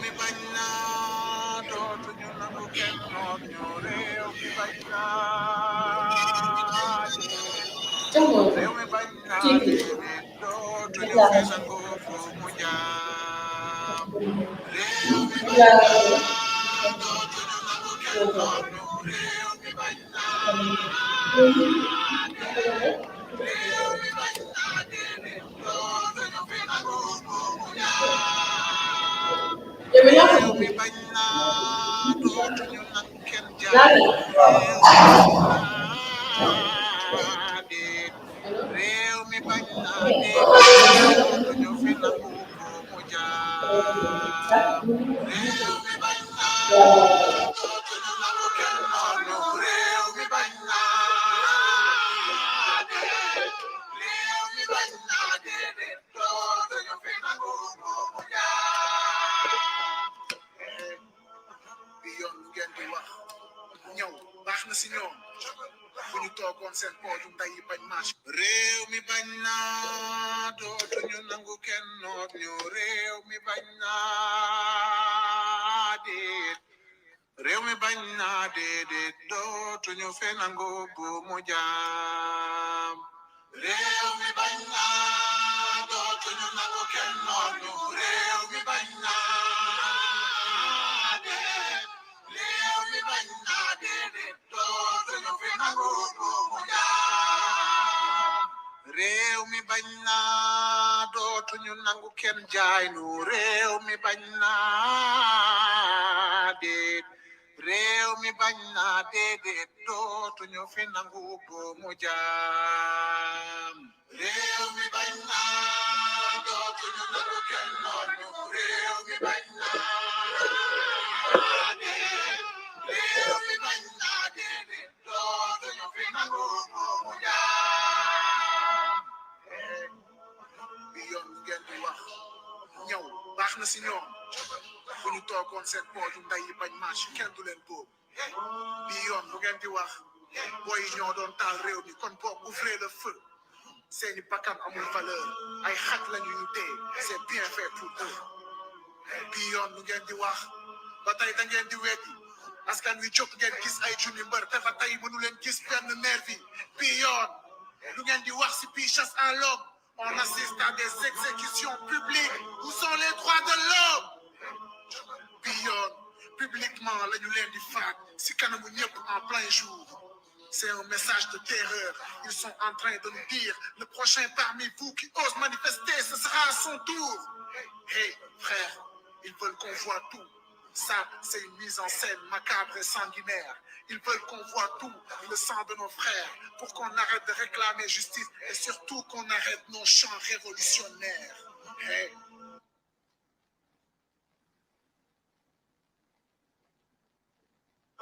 mi bañ naa dootuñu nangu kenn noot ñu réew mi bañ naa réew mi bañ naa déedéet dootuñu fi nangu buumu jaam réew mi bañ naa dootuñu nangu kenn noot ñu réew mi bañ naa réew mi bañ naa déedéet dootuñu fi nangu buumu jaam réew mi bañ naa dootuñu nangu kenn jaay réew mi bañ naa déet réew mi bañ naa déedéet dootuñu fi nangu buumu jaam réew mi bañ naa dootuñu nangu kenn noonu réew mi bañ naa déet réew mi bañ naa déedéet dootuñu fi nangu buumu jaam bi yoon lu ngeen di wax ñëw baax na si ñoom bu ñu toogoon seen pooju nday yi bañ marché réew mi bañ naa dootuñu nangu kenn noot ñu réew mi bañ naa déet réew mi bañ naa déedéet dootuñu fe nangu buumu jaam réew mi bañ naa dootuñu nangu kenn noot ñu réew mi bañ naa déet réew mi bañ naa déedéet dootuñu fi nangu buumu jaam réew mi bañ naa dootuñu nangu kenn jaay nu réew mi bañ naa déet réew mi bañ naa déedéet dootuñu fi nangu buumu jaam réew mi bañ naa dootuñu nangu kenn noonu réew mi bañ naa déet réew mi bañ naa déedéet dootuñu fi nangu buumu jaam bi yoon lu ngeen di wax ñëw baax na si ñoom bu ñu toogoon seen pooju nday yi bañ marché kenn du leen boobu bi yoon lu ngeen di wax booy yi ñoo doon taal réew mi kon boog ouvrez le feu seeni bakkan amul valeur ay xaj lañu ñu dee c'est bien fait pour eux bi yoon lu ngeen di wax ba tey da ngeen di weddi askan wi jóg ngeen gis ay junni mbër te ba tey mënu leen gis benn nervi bi yoon lu ngeen di wax si bii chasse à l'homme on assiste à des exécutions publiques où sont les droits de l'homme bi yoon publiquement la ñu leen di faat si kanamu ñëpp en plein jour c'est un message de terreur ils sont en train de nous dire le prochain parmi vous qui ose manifester ce sera à son tour hey frère ils veulent qu'on voit tout ça c'est une mise en scène macabre et sanguinaire ils veulent qu'on voit tout le sang de nos frères pour qu'on arrête de réclamer justice et surtout qu'on arrête nos chants révolutionnaires hey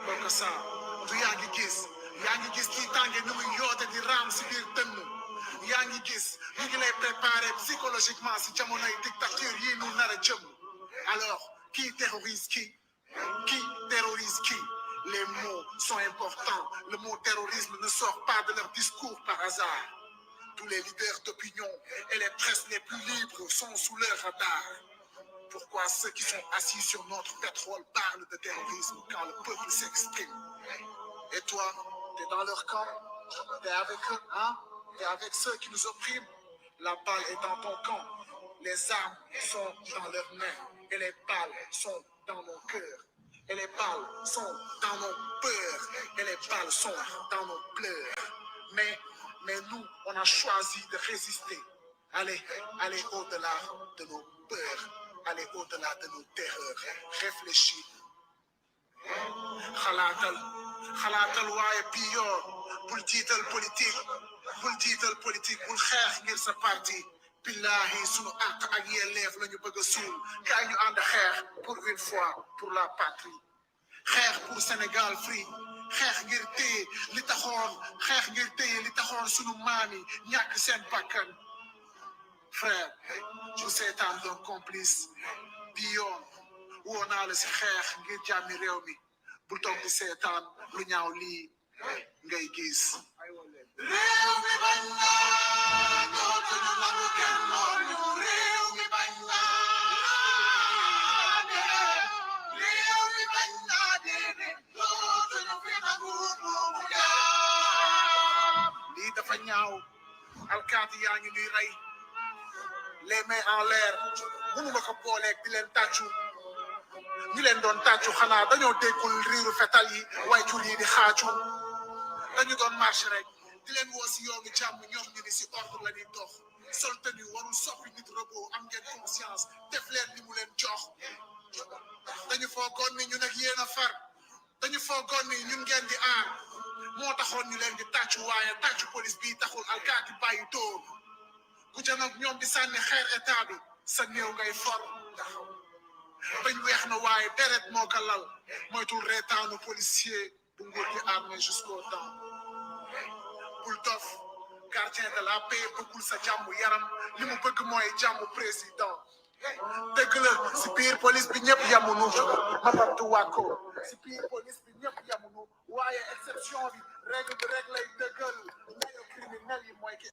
bokk sa du yaa ngi gis ci tànge ni muy yoote di raam si biir dënn yaa ngi gis ñu ngi lay préparer psychologiquement si jamonoy dictature yi nu nar a jëm alors qui terrorise qui terrorise qui les mots sont importants le mot terrorisme ne sort pas de leur discours par hasard tous les leaders d'opinion et les presses les plus libres sont sous leur radar. Pourquoi ceux qui sont assis sur notre pétrole parlent de terrorisme quand le peuple s'exprime? Et toi, t'es dans leur camp? T'es avec eux, hein? T'es avec ceux qui nous oppriment? La balle est dans ton camp. Les armes sont dans leurs mains. Et les balles sont dans mon cœur. Et les balles sont dans nos peurs. Et les balles sont dans nos pleurs. Mais nous, on a choisi de résister. Aller au-delà de nos peurs. Aller au-delà de nos terreurs. Réfléchis. xalaatal waaye bii yoon bul jiital politique bul xeex ngir sa parti billahi sunu àq ak yelleef la ñu bëgg a suul kaay ñu ànd xeex pour une fois pour la patrie xeex pour Sénégal free xeex ngir téye li taxoon sunu maam yi ñàkk seen bakkan frère bu seetaan doon complice bi yoon woo naa la si xeex ngir jàmmi réew mi bul toog di seetaan lu ñaaw lii ngay gis réew mi bañ naa dootuñu nangu kenn noonu réew mi bañ naa alkaati yaa ngi ñuy rey les mains en l'air mënuma ko booleeg di leen tàccu ñi leen doon tàccu xanaa dañoo déggul riiru fetal yi way jur yi di xaacu dañu doon marche rek di leen woo si yoonu jàmm ñoom ñu ni si ordre la ñuy dox sol tenue warul soppi nit robot am ngeen conscience def leen li mu leen jox dañu foogoon ni ñun ak yéen a far dañu foogoon ni ñun ngeen di aar moo taxoon ñu leen di tàccu waaye tàccu police bi taxul alkaati bàyyi dóor ku janoog ñoom di sànni xeer état bi sa néew ngay for bañ weex na waaye deret moo ko lal moytul reetaanu policier bu nguur gi armé jusqu'aux dents bul dof gardien de la paix bëggul sa jàmm yaram li mu bëgg mooy jàmm président dëgg la si biir police bi ñëpp yamunu ma bamtu wàkko si biir police bi ñëpp yamunu waaye exception bi règle lay dëggal nañu criminel yi mooy ki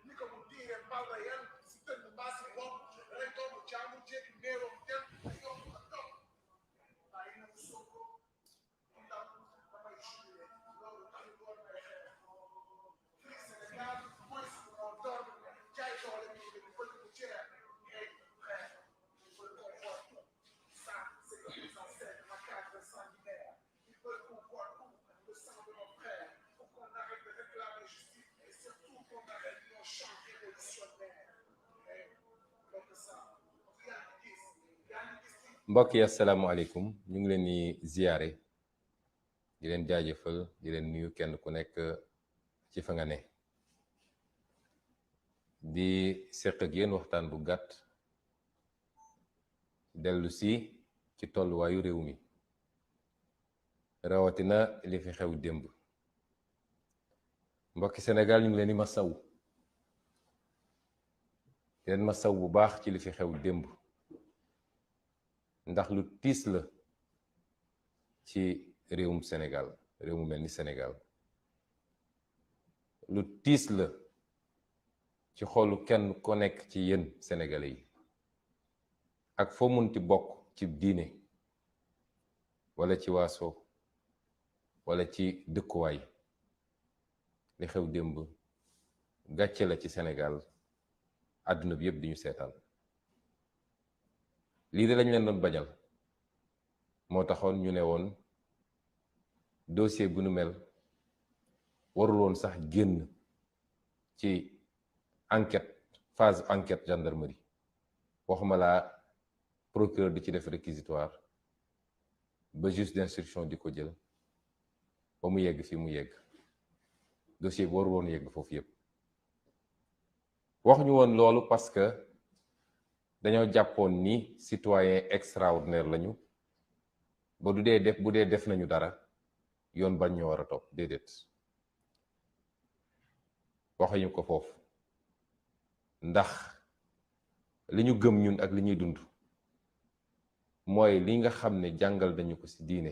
ni ko mu diire bal réel si tënn mbaa si bopp rek doomu jaamu jékki néeroom dem yokk ko topp bàyyi na Sonko ndax damay jubilé loolu taxu doon may xeex fii Sénégal mooy suñu moo door jaay doole bi ñu bëgg mu jeex ngay xeex ñu bëgg ko xool ça c'est le plus ancien macabre sanguinaire ils veulent qu'on voit tout le sang de nos frères pour qu'on arrête de réclamer justice et surtout qu'on arrête nos chants révolutionnaires donc ça mbokk yi asalaamaaleykum ñu ngi leen di ziyaare di leen jaajëfal di leen nuyu kenn ku nekk ci fa nga ne di seq ak yéen waxtaan bu gàtt dellu si ci tolluwaayu réew mi rawatina li fi xew démb mbokki Sénégal ñu ngi leen di masaw bu baax ci li fi xew démb ndax lu tiis la ci réewum Sénégal réew mu mel ni Sénégal lu tiis la ci xolu kenn ko nekk ci yéen sénégalais yi ak foo munti bokk ci diine wala ci waaso wala ci dëkkuwaay li xew démb gàcce la ci Sénégal àdduna bi yëpp di ñu seetaan lii de lañ leen doon bañal moo taxoon ñu ne woon dossier bu nu mel warul woon sax génn ci enquête phase enquête gendarmerie waxuma laa procureur di ci def réquisitoire ba juge d'instruction di ko jël ba mu yegg fi mu yegg dossier bi warul woon yegg foofu yépp waxuñu woon loolu parce que dañoo jàppoon ni citoyen extraordinaire lañu ba bu dee def nañu dara yoon bañ ñoo war a topp déedéet waxuñu ko foofu ndax li ñu gëm ñun ak li ñuy dund mooy li nga xam ne jàngal dañu ko ci diine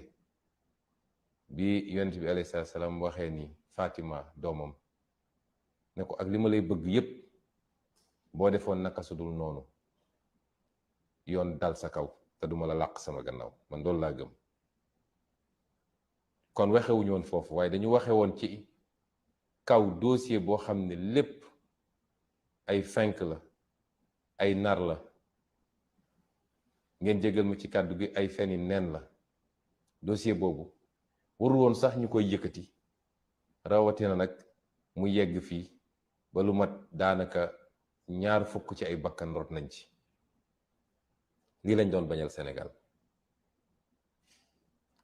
bi yonent bi alayhi salaam waxee ni Fatima doomam ne ko ak li ma lay bëgg yépp boo defoon naka su dul noonu yoon dal sa kaw te duma la làq sama gannaaw man loolu laa gëm kon waxewuñu woon foofu waaye dañu waxe woon ci kaw dossier boo xam ne lépp ay fenk la ay nar la ngeen jégal ma ci kàddu gi ay feni neen la dossier boobu warul woon sax ñu koy yëkkati rawatina nag mu yegg fii ba lu mat daanaka 20 ci ay bakkan rot nañ ci lii lañ doon bañal Sénégal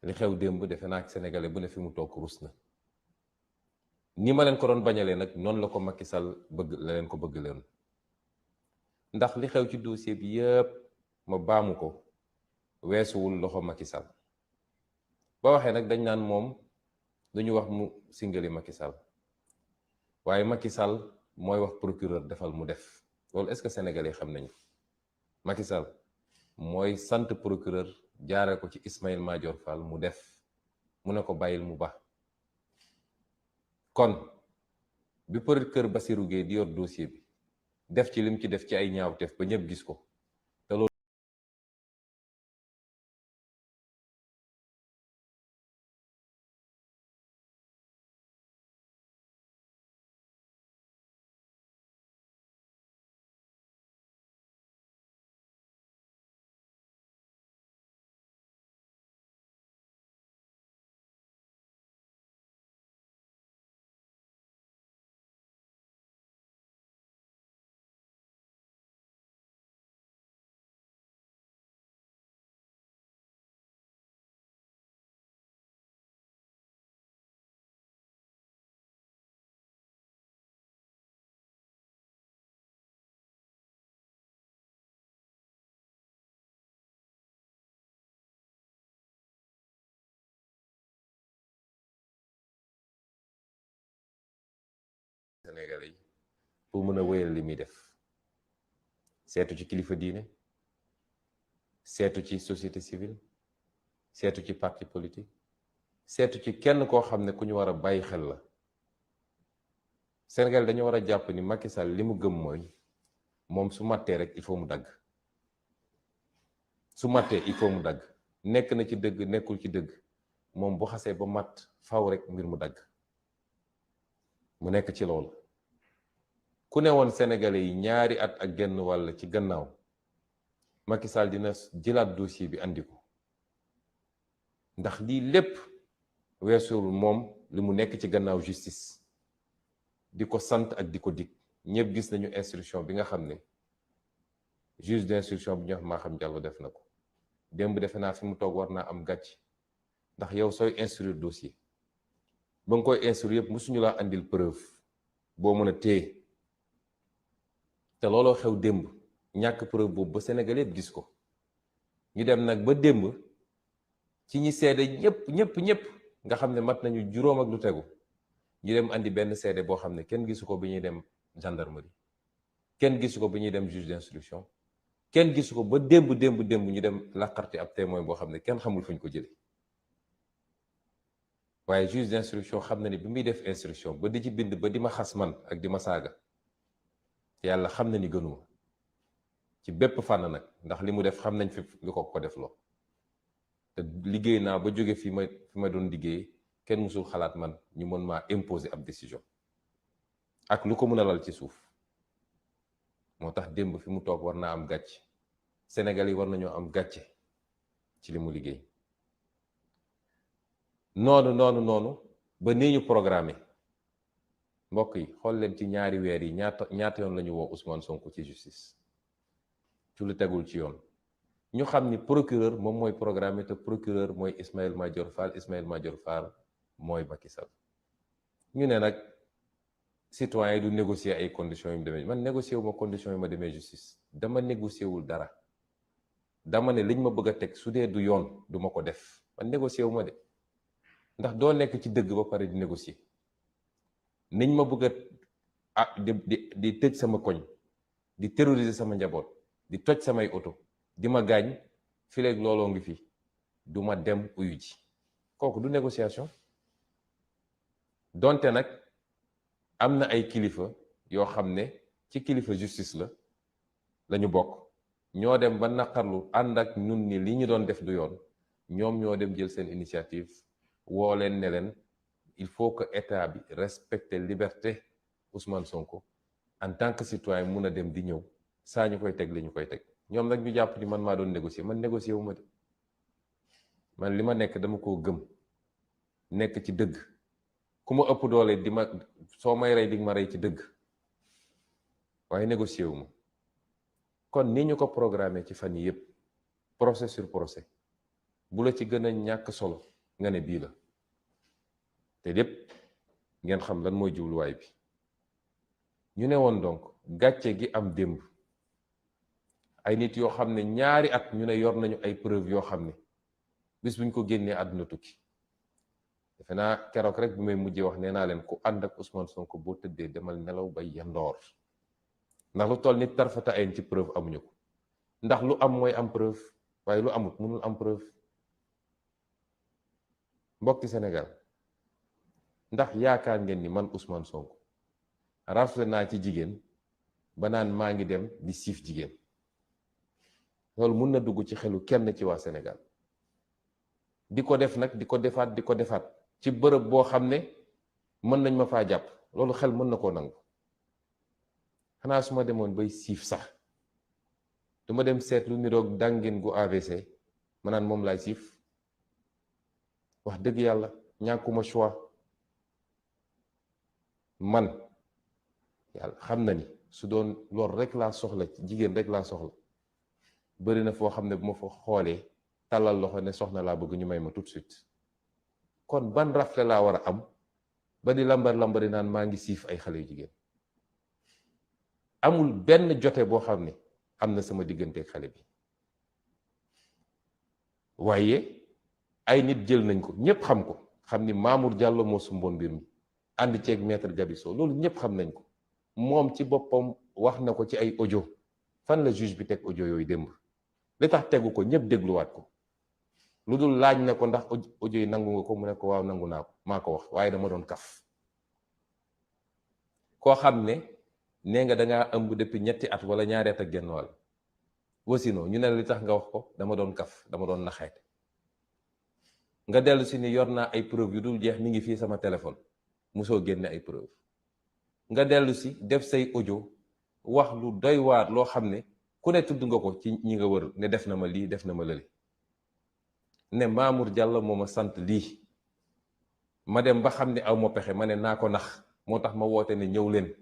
li xew démb defe naa ak sénégalais bu ne fi mu toog rus na ni ma leen ko doon bañalee nag noonu la ko Macky Sall bëgg la leen ko bëgg leen ndax li xew ci dossier bi yëpp ma baamu ko weesuwul loxo Macky Sall ba waxee nag dañ naan moom dañu wax mu singali Macky Sall waaye Macky Sall mooy wax procureur defal mu def loolu est-ce que sénégalais xam nañu Macky Sall mooy sant procureur jaare ko ci Ismaïla Madior Fall mu def mu ne ko bàyyil mu ba kon bi procureur Bassirou Guèye di yor dossier bi def ci lim ci def ci ay ñaawteef ba ñëpp gis ko Sénégalais yi pour mën a wéyal li muy def seetu ci kilifa diine seetu ci société civile seetu ci parti politique seetu ci kenn koo xam ne ku ñu war a bàyyi xel la. Sénégal dañu war a jàpp ni Macky Sall li mu gëm mooy moom su mattee rek il faut mu dagg su mattee il faut mu dagg nekk na ci dëgg nekkul ci dëgg moom bu xasee ba matt faw rek mbir mu dagg mu nekk ci loolu. ku ne woon Sénégalais yi ñaari at ak genn wàll ci gannaaw Macky Sall dina jëlaat dossier bi andi ko ndax lii lépp weesuwul moom li mu nekk ci gannaaw justice di ko sant ak di ko dig. ñëpp gis nañu instruction bi nga xam ne juge d'instruction bi ñu wax Maham Diallo def na ko démb defe naa fi mu toog war naa am gàcc ndax yow sooy instruire dossier ba nga koy instruire yëpp musuñu laa andil preuve boo mën a téye te looloo xew démb ñàkk preuve boobu ba Sénégal yëpp gis ko ñu dem nag ba démb ci ñi seede ñëpp nga xam ne mat nañu juróom ak lu tegu ñu dem andi benn seede boo xam ne kenn gisu ko bi ñuy dem gendarmerie kenn gisu ko bi ñuy dem juge d'instruction kenn gisu ko ba démb ñu dem làqarti ab témoin boo xam ne kenn xamul fuñ ko jële waaye juge d'instruction xam na ni bi muy def instruction ba di ci bind ba di ma xas man ak di ma saaga yàlla xam na ni gënuma ci bépp fànn nag ndax li mu def xam nañ fi lu ko def loo te liggéey naa ba jóge fi ma doon liggéey kenn musul xalaat man ñu mën maa imposer ab décision ak lu ko mën a lal ci suuf. moo tax démb fi mu toog war naa am gàcce Sénégal yi war nañoo am gàcce ci li mu liggéey noonu ba nii ñu programmé mbokk yi xool leen ci ñaari weer yi ñaata yoon la ñu woo Ousmane Sonko ci justice ci lu tegul ci yoon. ñu xam ni procureur moom mooy programmé te procureur mooy Ismaïla Madior Fall mooy Macky Sall ñu ne nag citoyen yi du négocier ay conditions yu mu demee man négocier wu ma conditions yu ma demee justice dama négocier wul dara dama ne liñ ma bëgg a teg su dee du yoon du ma ko def man négocier wu ma de ndax doo nekk ci dëgg ba pare di négocier niñ ma bëgg a di tëj sama koñ di terroriser sama njaboot di toj samay oto di ma gaañ fileeg looloo ngi fi du ma dem uyu ji kooku du négociation. donte nag am na ay kilifa yoo xam ne ci kilifa justice la ñu bokk ñoo dem ba naqarlu ànd ak ñun ni li ñu doon def du yoon ñoom ñoo dem jël seen initiative woo leen ne leen il faut que état bi respecte liberté Ousmane Sonko en tant que citoyen mun a dem di ñëw saa ñu koy teg li ñu koy teg ñoom nag ñu jàpp ni man maa doon négocier man négocier wu ma de man li ma nekk dama koo gëm nekk ci dëgg ku ma ëpp doole di ma soo may rey di ma rey ci dëgg waaye négocier wu ma kon ni ñu ko programmé ci fan yi yëpp procès sur procès bu la ci gën a ñàkk solo nga ne bii la te lépp ngeen xam lan mooy jubluwaay bi ñu ne woon donc gàcce gi am démb ay nit yoo xam ne ñaari at ñu ne yor nañu ay preuve yoo xam ne bis buñ ko génnee àdduna tukki defe naa keroog rek bi may mujjee wax nee naa leen ku ànd ak Ousmane Sonko boo tëddee demal nelaw ba yandoor ndax lu toll nit tarfata ayn ci preuve amuñu ko ndax lu am mooy am preuve waaye lu amut mënul am preuve. mbokki Sénégal ndax yaakaar ngeen ni man Ousmane Sonko rafle naa ci jigéen ba naan maa ngi dem di siif jigéen loolu mun na dugg ci xelu kenn ci waa Sénégal di ko def nag di ko defaat ci bërëb boo xam ne mën nañ ma faa jàpp loolu xel mën na koo nangu xanaa su ma demoon bay siif sax duma dem seet lu niroog dàngeen gu AVC ma naan moom laay siif wax dëgg yàlla ñàkkuma choix man yàlla xam na ni su doon loolu rek laa soxla jigéen rek laa soxla bëri na foo xam ne bu ma fa xoolee tàllal loxo ne soxna laa bëgg ñu may ma tout de suite kon ban rafle laa war a am ba di lambari naan maa ngi siif ay xale yu jigéen amul benn jote boo xam ne am na sama diggante ak xale bi waaye ay nit jël nañ ko ñëpp xam ko xam ni Mamour Diallo moo sumboon mbir mi ànd ceeg maître Gabisso loolu ñëpp xam nañ ko moom ci boppam wax na ko ci ay audio. fan la juge bi teg audio yooyu démb li tax tegu ko ñëpp dégluwaat ko lu dul laaj na ko ndax audio yi nangu nga ko mu ne ko waaw nangu naa ko maa ko wax waaye dama doon kaf. koo xam ne nee nga dangaa ëmb depuis 2 at wala 2 at ak genn wàll wasino ñu ne li tax nga wax ko dama doon kaf dama doon naxeete. nga dellu si ni yor naa ay preuve yu dul jeex mi ngi fii sama téléphone musoo génne ay preuve. nga dellu si def say audio wax lu doy waar loo xam ne ku ne tudd nga ko ci ñi nga wër ne def na ma lii def na ma lële ne Mamour Diallo moo ma sant lii ma dem ba xam ne aw ma pexe ma ne naa ko nax moo tax ma woote ne ñëw leen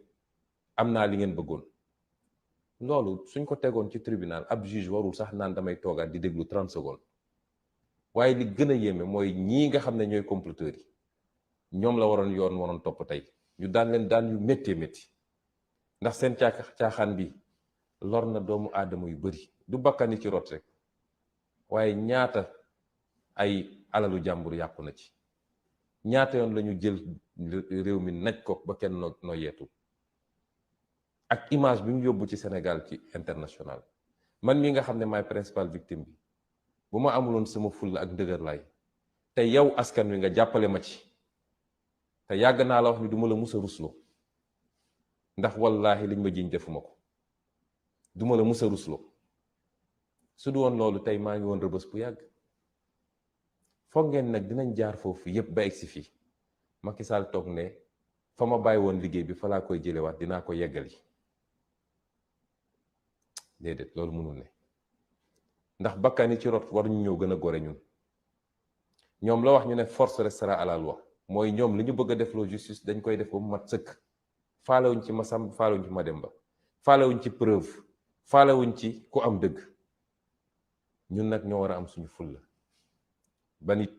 am naa li ngeen bëggoon. loolu suñ ko tegoon ci tribunal ab juge warul sax naan damay toogaat di déglu 30 secondes waaye li gën a yéeme mooy ñii nga xam ne ñooy comploteurs yi ñoom la waroon topp tey ñu daan leen daan yu méttee métti ndax seen caaxaan bi lor na doomu aadama yu bari du bakkani ci rot rek waaye ñaata ay alalu jàmbur yàqu na ci ñaata yoon lañu jël réew mi naj ko ba kenn noo yeetu ak image bi mu yóbbu ci Sénégal ci international. man mi nga xam ne maay principal victime bi bu ma amuloon sama fulla ak ndëgër laay te yow askan wi nga jàppale ma ci te yàgg naa la wax ni du ma la mus a rusloo ndax wallaahi liñ ma jiñ defuma ko du ma la mus a rusloo su du woon loolu tey maa ngi woon rëbës bu yàgg. foog ngeen nag dinañ jaar foofu yépp ba egsi fii Macky Sall toog ne fa ma bàyyi woon liggéey bi fa laa koy jëlewaat dinaa ko yeggali. déedéet loolu mënul ne ndax bakkani ci rot waruñu ñëw gën a gore ñun. ñoom la wax ñu ne force restera à la loi mooy ñoom li ñu bëgg a def loo justice dañ koy def ba mu mat sëkk. faalewuñ ci Masamba faalewuñ ci Mademba faalewuñ ci preuve faalewuñ ci ku am dëgg. ñun nag ñoo war a am suñu fulla ba nit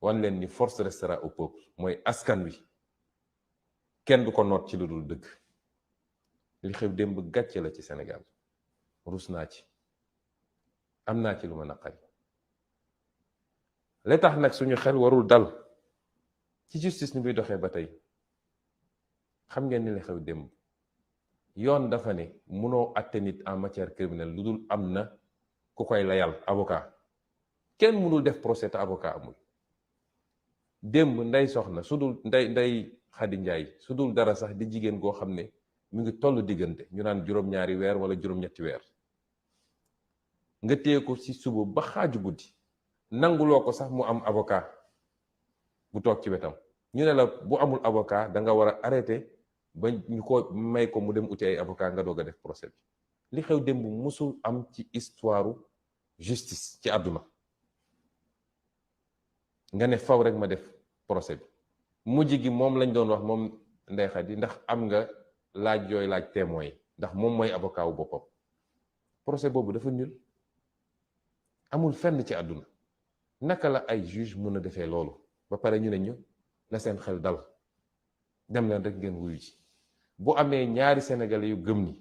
wan leen ni force restera au peuple mooy askan wi kenn du ko noot ci lu dul dëgg. li xew démb gàcce la ci Sénégal rus naa ci am naa ci lu ma naqari. li tax nag suñu xel warul dal ci justice ni muy doxee ba tey xam ngeen ni li xew démb yoon dafa ne mënoo àtte nit en matière criminelle lu dul am na ku koy layal avocat. kenn mënul def procès te avocat amul. démb nday soxna su dul nday Xadi Njaay su dul dara sax di jigéen goo xam ne mu ngi toll diggante ñu naan juróom-ñaari weer wala juróom-ñetti weer nga téye ko ci suba ba xaaju guddi nanguloo ko sax mu am avocat bu toog ci wetam ñu ne la bu amul avocat da nga war a arrêté ba ñu ko may ko mu dem uti ay avocat nga doog a def procès bi. li xew démb musul am ci histoire justice ci àdduna. nga ne faw rek ma def procès bi mujj gi moom lañ doon wax moom Ndeye Khady ndax am nga laaj yooyu laaj témoin yi ndax moom mooy avocat wu boppam. procès boobu dafa nul amul fenn ci àdduna. naka la ay juge mën a defee loolu ba pare ñu ne ñu na seen xel dal dem leen rek ngeen wuyu ci. bu amee ñaari sénégalais yu gëm ni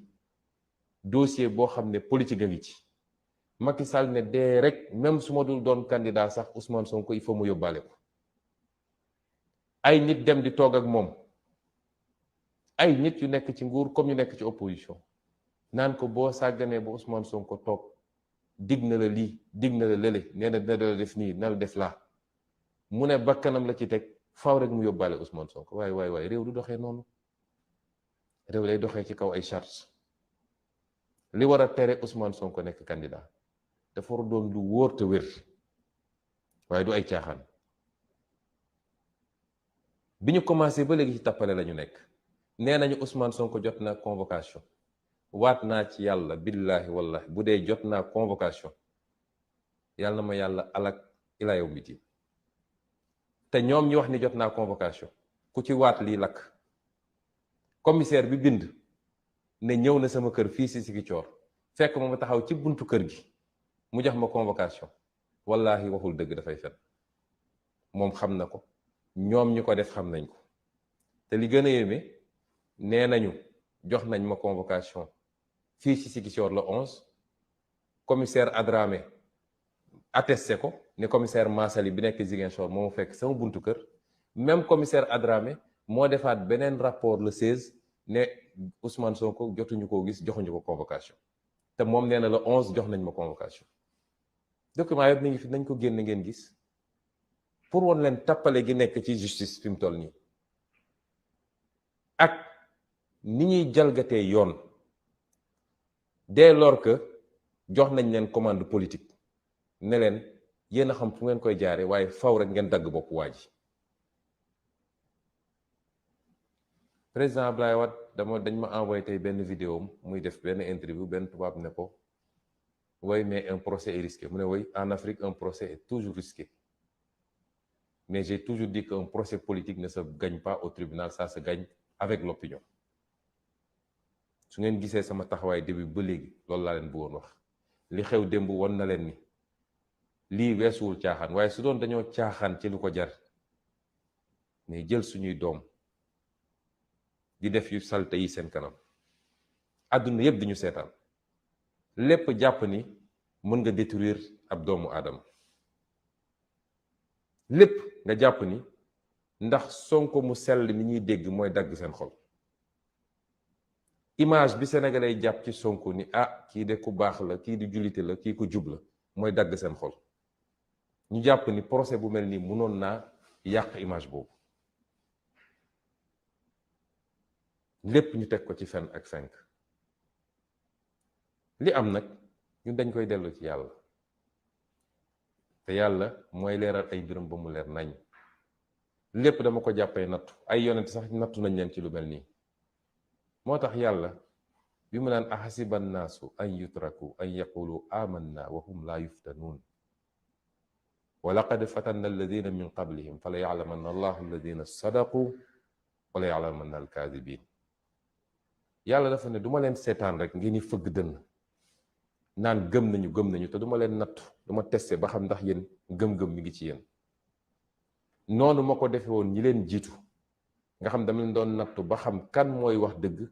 dossier boo xam ne politique a ngi ci Macky Sall ne dee rek même su ma dul doon candidat sax Ousmane Sonko il faut mu yóbbaale ko. ay nit dem di toog ak moom ay nit yu nekk ci nguur comme yu nekk ci opposition naan ko boo sàgganee ba Ousmane Sonko toog dig na la lii dig na la lële nee na dina la def nii na la def laa mu ne bakkanam la ci teg faw rek mu yóbbaale Ousmane Sonko waaye réew du doxee noonu. réew lay doxee ci kaw ay charges. li war a tere Ousmane Sonko nekk candidat dafa war a doon lu wóor te wér waaye du ay caaxaan. bi ñu commencé ba léegi ci tappale la ñu nekk nee nañu Ousmane Sonko jot na convocation waat naa ci yàlla billaahi wallahi bu dee jot naa convocation yàlla na ma yàlla alak ila yow mi diin. te ñoom ñu wax ni jot naa convocation ku ci waat lii lakk. commissaire bi bind ne ñëw na sama kër fii si Ziguinchor fekk ma taxaw ci buntu kër gi mu jox ma convocation wallahi waxul dëgg dafay fen. moom xam na ko ñoom ñu ko def xam nañ ko te li gën a yéeme nee nañu jox nañ ma convocation fii si Ziguinchor le 11 commissaire Adramé attesté ko ne commissaire Massali bi nekk Ziguinchor moo fekk sama buntu kër. même commissaire Adramé moo defaat beneen rapport le 16 ne Ousmane Sonko jotuñu koo gis, joxuñu ko convocation te moom nee na le 11 jox nañ ma convocation. document yëpp mi ngi fi, nañ ko génne ngeen gis, pour woon leen tappale gi nekk ci justice fi mu toll nii ak ni ñuy jalgatee yoon dès lors que jox nañ leen commande politique ne leen yéen a xam fu ngeen koy jaare waaye faw rek ngeen dagg bopp waa ji. président Ablaye Wade dañ ma envoyé tey benn vidéo muy def benn interview, benn tubaab ne ko oui mais un procès est risqué. mu ne oui, en Afrique un procès est toujours risqué, mais j'ai toujours dit qu'un procès politique ne se gagne pas au tribunal, ça se gagne avec l'opinion. su ngeen gisee sama taxawaay début ba léegi loolu laa leen bëggoon wax. li xew démb won na leen ni lii weesuwul caaxaan, waaye su doon dañoo caaxaan ci lu ko jar, mais jël suñuy doom di def yu salte yi seen kanam, àdduna yépp di ñu seetaan, lépp jàpp ni mën nga détruire ab doomu aadama, lépp nga jàpp ni ndax Sonko mu sell mi ñuy dégg mooy dagg seen xol. image bi sénégalais jàpp ci Sonko ni kii de ku baax la, kii di jullite la, kii ku jub la, mooy dagg seen xol. ñu jàpp ni procès bu mel nii mënoon naa yàq image boobu. lépp ñu teg ko ci fen ak fenk. li am nag ñun dañ koy dellu ci yàlla, te yàlla mooy leeral ay mbiram ba mu leer nañ. lépp dama ko jàppee nattu, ay yonent sax nattu nañ leen ci lu mel nii. moo tax yàlla bi mu naan ahasiba nnaasu an yutraku an yaqulu amanna wa hum laa yuftanuun wa laqad fatanna alladina min qablihim fala yaclamanna allahu alladina sadaqu wala yaclamanna alkaadibin. yàlla dafa ne duma leen seetaan rek ngeen ni fëgg dënn naan gëm nañu te duma leen nattu, duma testé ba xam ndax yéen gëm-gëm mi ngi ci yéen. noonu ma ko defe woon ñi leen jiitu, nga xam dama leen doon nattu ba xam kan mooy wax dëgg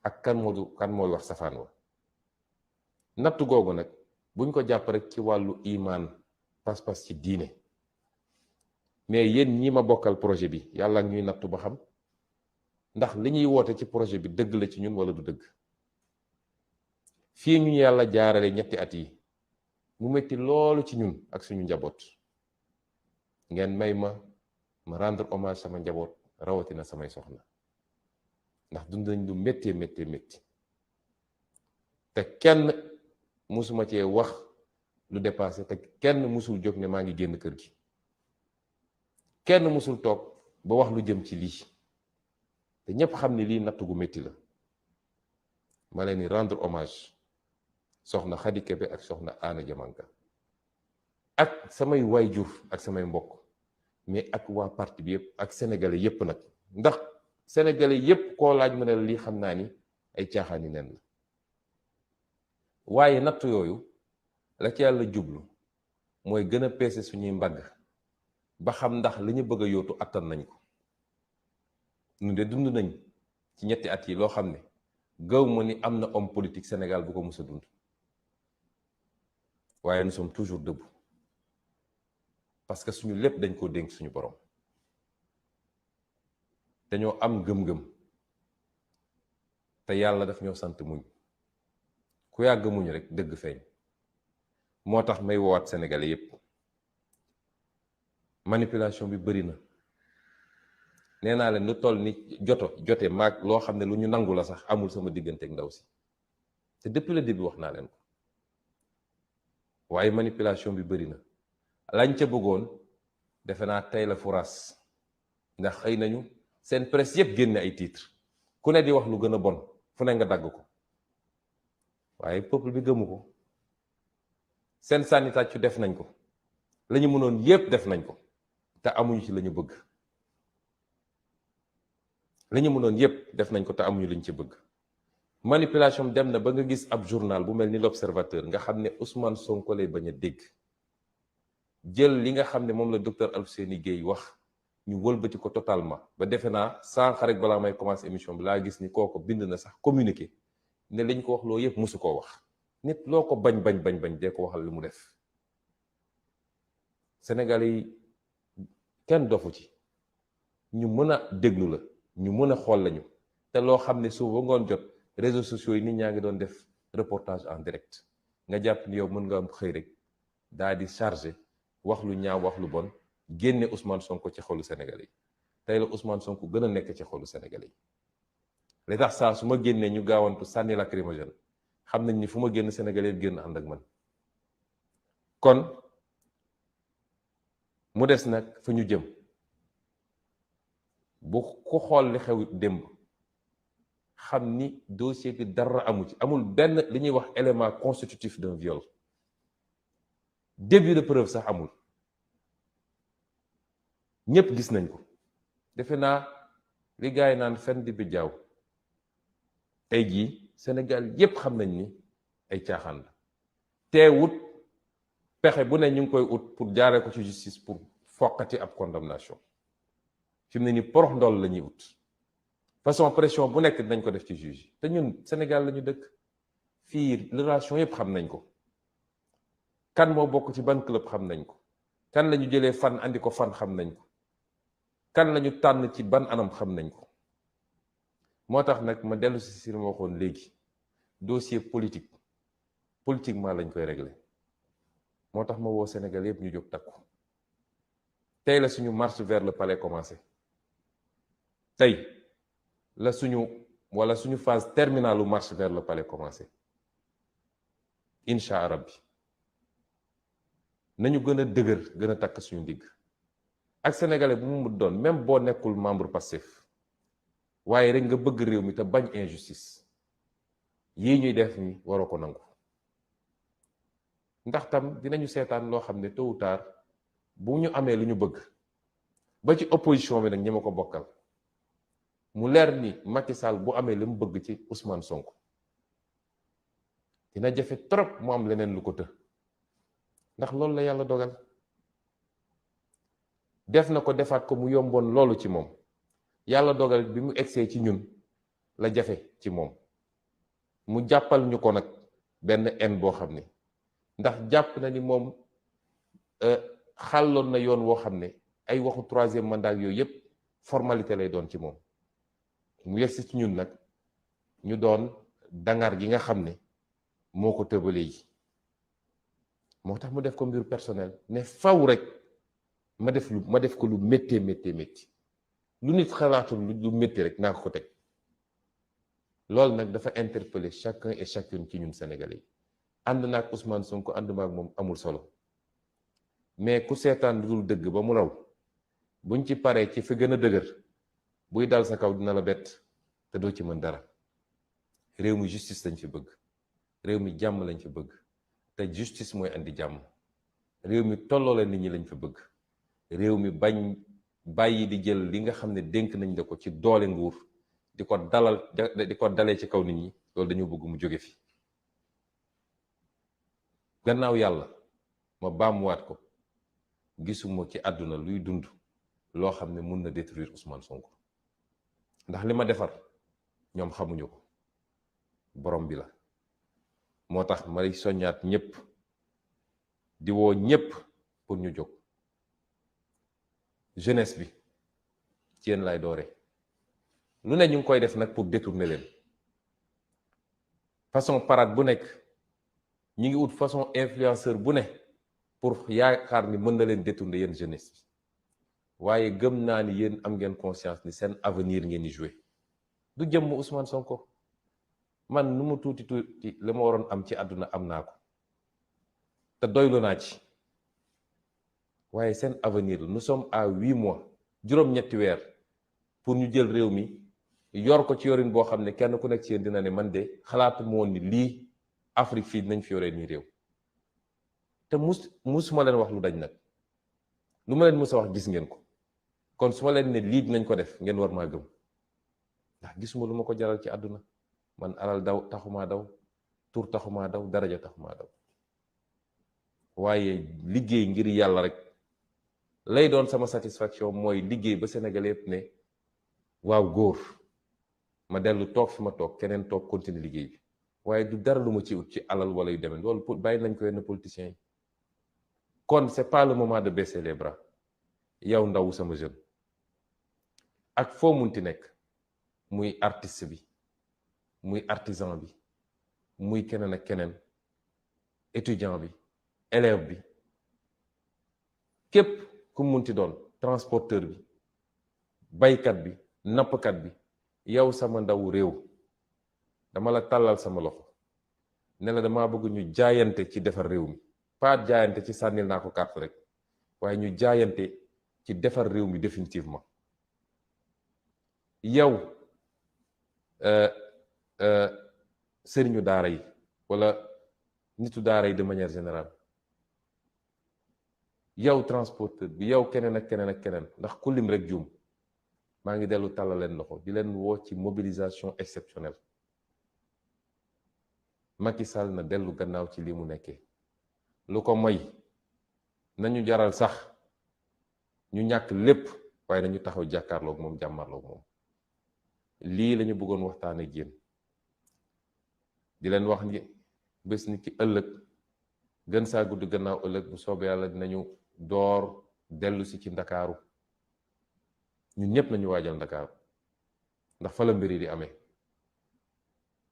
ak kan mooy wax safaan wa. nattu googu nag buñ ko jàpp rek ci wàllu imaan, pas-pas ci diine, mais yéen ñi ma bokkal projet bi yàlla ñuy nattu ba xam ndax li ñuy woote ci projet bi dëgg la ci ñun wala du dëgg. fii ñu yàlla jaarale ñetti at yi mu metti loolu ci ñun ak suñu njaboot, ngeen may ma rendre hommage sama njaboot, rawatina samay soxna, ndax dund nañ lu métti te kenn musuma cee wax lu dépassé, te kenn musul jóg ne maa ngi génn kër gi, kenn musul toog ba wax lu jëm ci lii, te ñépp xam ni lii natt gu métti la. ma leen di rendre hommage soxna Khady Kébé ak soxna Anna Diamanka ak samay waayjur ak samay mbokk, mais ak waa parti bi yëpp ak sénégalais yëpp nag, ndax sénégalais yëpp koo laaj mu ne la lii xam naa ni ay caaxaani nen la. waaye natt yooyu la ci yàlla jublu mooy gën a peese suñuy mbagg ba xam ndax li ñu bëgg a yóotu attan nañ ko. ñu de dund nañ ci ñetti at yi loo xam ne gaw ma ni am na homme politique Sénégal bu ko mës a dund, waaye nous sommes toujours debout parce que suñu lépp dañ koo dénk suñu borom. dañoo am gëm-gëm te yàlla daf ñoo sant muñ, ku yàgg muñ rek dëgg feeñ. moo tax may woowaat sénégalais yépp, manipulation bi bëri na. nee naa leen lu toll ni jote maag loo xam ne lu ñu nangu la sax amul sama diggante ak ndaw si, te depuis le début wax naa leen ko. waaye manipulation bi bëri na. lañ ca bëggoon defe naa tey la furaas, ndax xëy nañu seen presse yépp génne ay titre, ku ne di wax lu gën a bon, fu ne nga dagg ko, waaye peuple bi gëmu ko. seen sànni tàccu def nañ ko, la ñu mënoon yépp def nañ ko, te amuñu ci la ñu bëgg. la ñu mënoon yépp def nañ ko te amuñu liñ ci bëgg. manipulation dem na ba nga gis ab journal bu mel ni l'Observateur nga xam ne Ousmane Sonko lay bañ a dégg, jël li nga xam ne moom la docteur Alfousseyni Gaye wax ñu wëlbati ko totalement ba defe naa sànq rek balaa may commencer émission bi laa gis ni kooko bind na sax communiqué ne lañ ko wax loo yépp musu koo wax. nit loo ko bañ dee ko waxal li mu def. Sénégalais yi kenn dofu ci, ñu mën a déglu la, ñu mën a xool lañu, te loo xam ne suba ngoon jot réseaux sociaux yi nit ñaa ngi doon def reportage en direct nga jàpp ni yow mën nga am xëy rek daal di chargé wax lu ñaaw wax lu bon génne Ousmane Sonko ci xolu Sénégalais yi tey la Ousmane Sonko gën a nekk ci xolu Sénégalais yi li tax saa su ma génnee ñu gaawantu sànni lacrymogène xam nañ ni fu ma génn Sénégalais yi génn ànd ak man kon mu des nag fa ñu jëm bu ko xool li xew démb xam ni dossier bi dara amu ci amul benn li ñuy wax élément constitutif d'un viol début de preuve sax amul ñépp gis nañ ko defe naa li gars yi naan fen di bi jaaw tey jii Sénégal yépp xam nañ ni ay caaxaan la teewut pexe bu ne ñu ngi koy ut pour jaaree ko ci justice pour foqati ab condamnation fi mu ne ni porox ndool la ñuy ut façon pression bu nekk dinañ ko def ci juge te ñun Sénégal la ñu dëkk fii relation yépp xam nañ ko kan moo bokk ci ban club xam nañ ko kan la ñu jëlee fan andi ko fan xam nañ ko kan la ñu tànn ci ban anam xam nañ ko moo tax nag ma dellu si ma waxoon léegi dossier politiquement lañ koy régler moo tax ma woo Sénégal yépp ñu jóg takku tey la suñu marche vers le palais commencé tey la suñu phase terminale u marche vers le palais commencé incha allah nañu gën a dëgër gën a takk suñu ndigg ak sénégalais bu mu doon même boo nekkul membre Pastef waaye rek nga bëgg réew mi te bañ injustice yii ñuy def ni waroo ko nangu ndax tam dinañu seetaan loo xam ne tôt ou tard bu ñu amee lu ñu bëgg ba ci opposition bi nag ñi ma ko bokkal mu leer ni Macky Sall bu amee li mu bëgg ci Ousmane Sonko dina jafe trop mu am leneen lu ko të ndax loolu la yàlla dogal def na ko defaat ko mu yomboon loolu ci moom yàlla dogal bi mu egsee ci ñun la jafe ci moom mu jàppal ñu ko nag benn en boo xam ne ndax jàpp na ni moom xàlloon na yoon woo xam ne ay waxu troisième mandat yooyu yépp formalité lay doon ci moom mu yegsi ci ñun nag ñu doon dangar gi nga xam ne moo ko tëbalee yi moo tax mu def ko mbir personnel ne faw rek ma def ko lu méttee lu nit xalaatul lu métti rek naa ko teg loolu nag dafa interpeller chacun et chacune ci ñun Sénégalais yi ànd naag Ousmane Sonko ànd maag moom amul solo mais ku seetaan lu dul dëgg ba mu raw buñ ci paree ci fi gën a dëgër buy dal sa kaw dina la bett te doo ci mën dara réew mi justice lañ fi bëgg réew mi jàmm lañ fi bëgg te justice mooy andi jàmm réew mi tolloole nit ñi lañ fi bëgg réew mi bañ bàyyi di jël li nga xam ne dénk nañ la ko ci doole nguur di ko dalee ci kaw nit ñi loolu dañu bëgg mu jóge fi gannaaw yàlla ma baamuwaat ko gisuma ci àdduna luy dund loo xam ne mun na détruire Ousmane Sonko ndax li ma defar ñoom xamuñu ko borom bi la moo tax may soññaat ñépp di woo ñépp pour ñu jóg jeunesse bi ci yéen lay doore lu ne ñu ngi koy def nag pour détourner leen façon parade bu nekk ñu ngi ut façon influenceur bu ne pour yaakaar ni mën na leen détourner yéen jeunesse bi waaye gëm naa ni yéen am ngeen conscience ni seen avenir ngeen di jouer du jëmm Ousmane Sonko man nu mu tuuti li ma waroon am ci àdduna am naa ko te doylu naa ci waaye seen avenir la nous sommes à 8 mois juróom-ñetti weer pour ñu jël réew mi yor ko ci yorin boo xam ne kenn ku nekk ci yéen dina ne man de xalaatu moon ni lii Afrique fii dinañ fi yoree nii réew te musuma leen wax lu dañ nag lu ma leen mus a wax gis ngeen ko kon su ma leen ne lii dinañ ko def ngeen war maa gëm ndax gisuma lu ma ko jaral ci àdduna man alal taxumaa daw tur taxumaa daw daraja taxumaa daw waaye liggéey ngir yàlla rek lay doon sama satisfaction mooy liggéey ba Sénégal yépp ne waaw góor ma dellu toog fi ma toog keneen toog continuer liggéey bi waaye du dara lu ma ci ut ci alal wala yu demee loolu bàyyi nañ ko yenn politiciens yi kon c'est pas le moment de baisser les bras yow ndaw sama jeune ak foo munti nekk muy artiste bi muy artisan bi muy keneen ak keneen étudiant bi élève bi képp ku munti doon transporteur bi baykat bi nappkat bi yow sama ndaw réew dama la tàllal sama loxo ne la dama bëgg ñu jaayante ci defar réew mi pas jaayante ci sànnil naa ko carte rek waaye ñu jaayante ci defar réew mi définitivement yow sëriñu daara yi wala nitu daara yi de manière générale yow transporteur bi yow keneen ak keneen ak keneen ndax ku lim rek juum maa ngi dellu tàllal leen loxo di leen woo ci mobilisation exceptionnelle Macky Sall na dellu gannaaw ci li mu nekkee lu ko moy nañu jaral sax ñu ñàkk lépp waaye nañu taxaw jàkkaarloog moom jàmmarloog moom lii lañu bëggoon waxtaan ak yéen di leen wax ni bés ni ki ëllëg gën saa gudd gannaaw ëllëg bu soobee yàlla dinañu door dellu si ci ndakaaru ñun ñëpp nañu waajal ndakaaru ndax fa la mbir yi di amee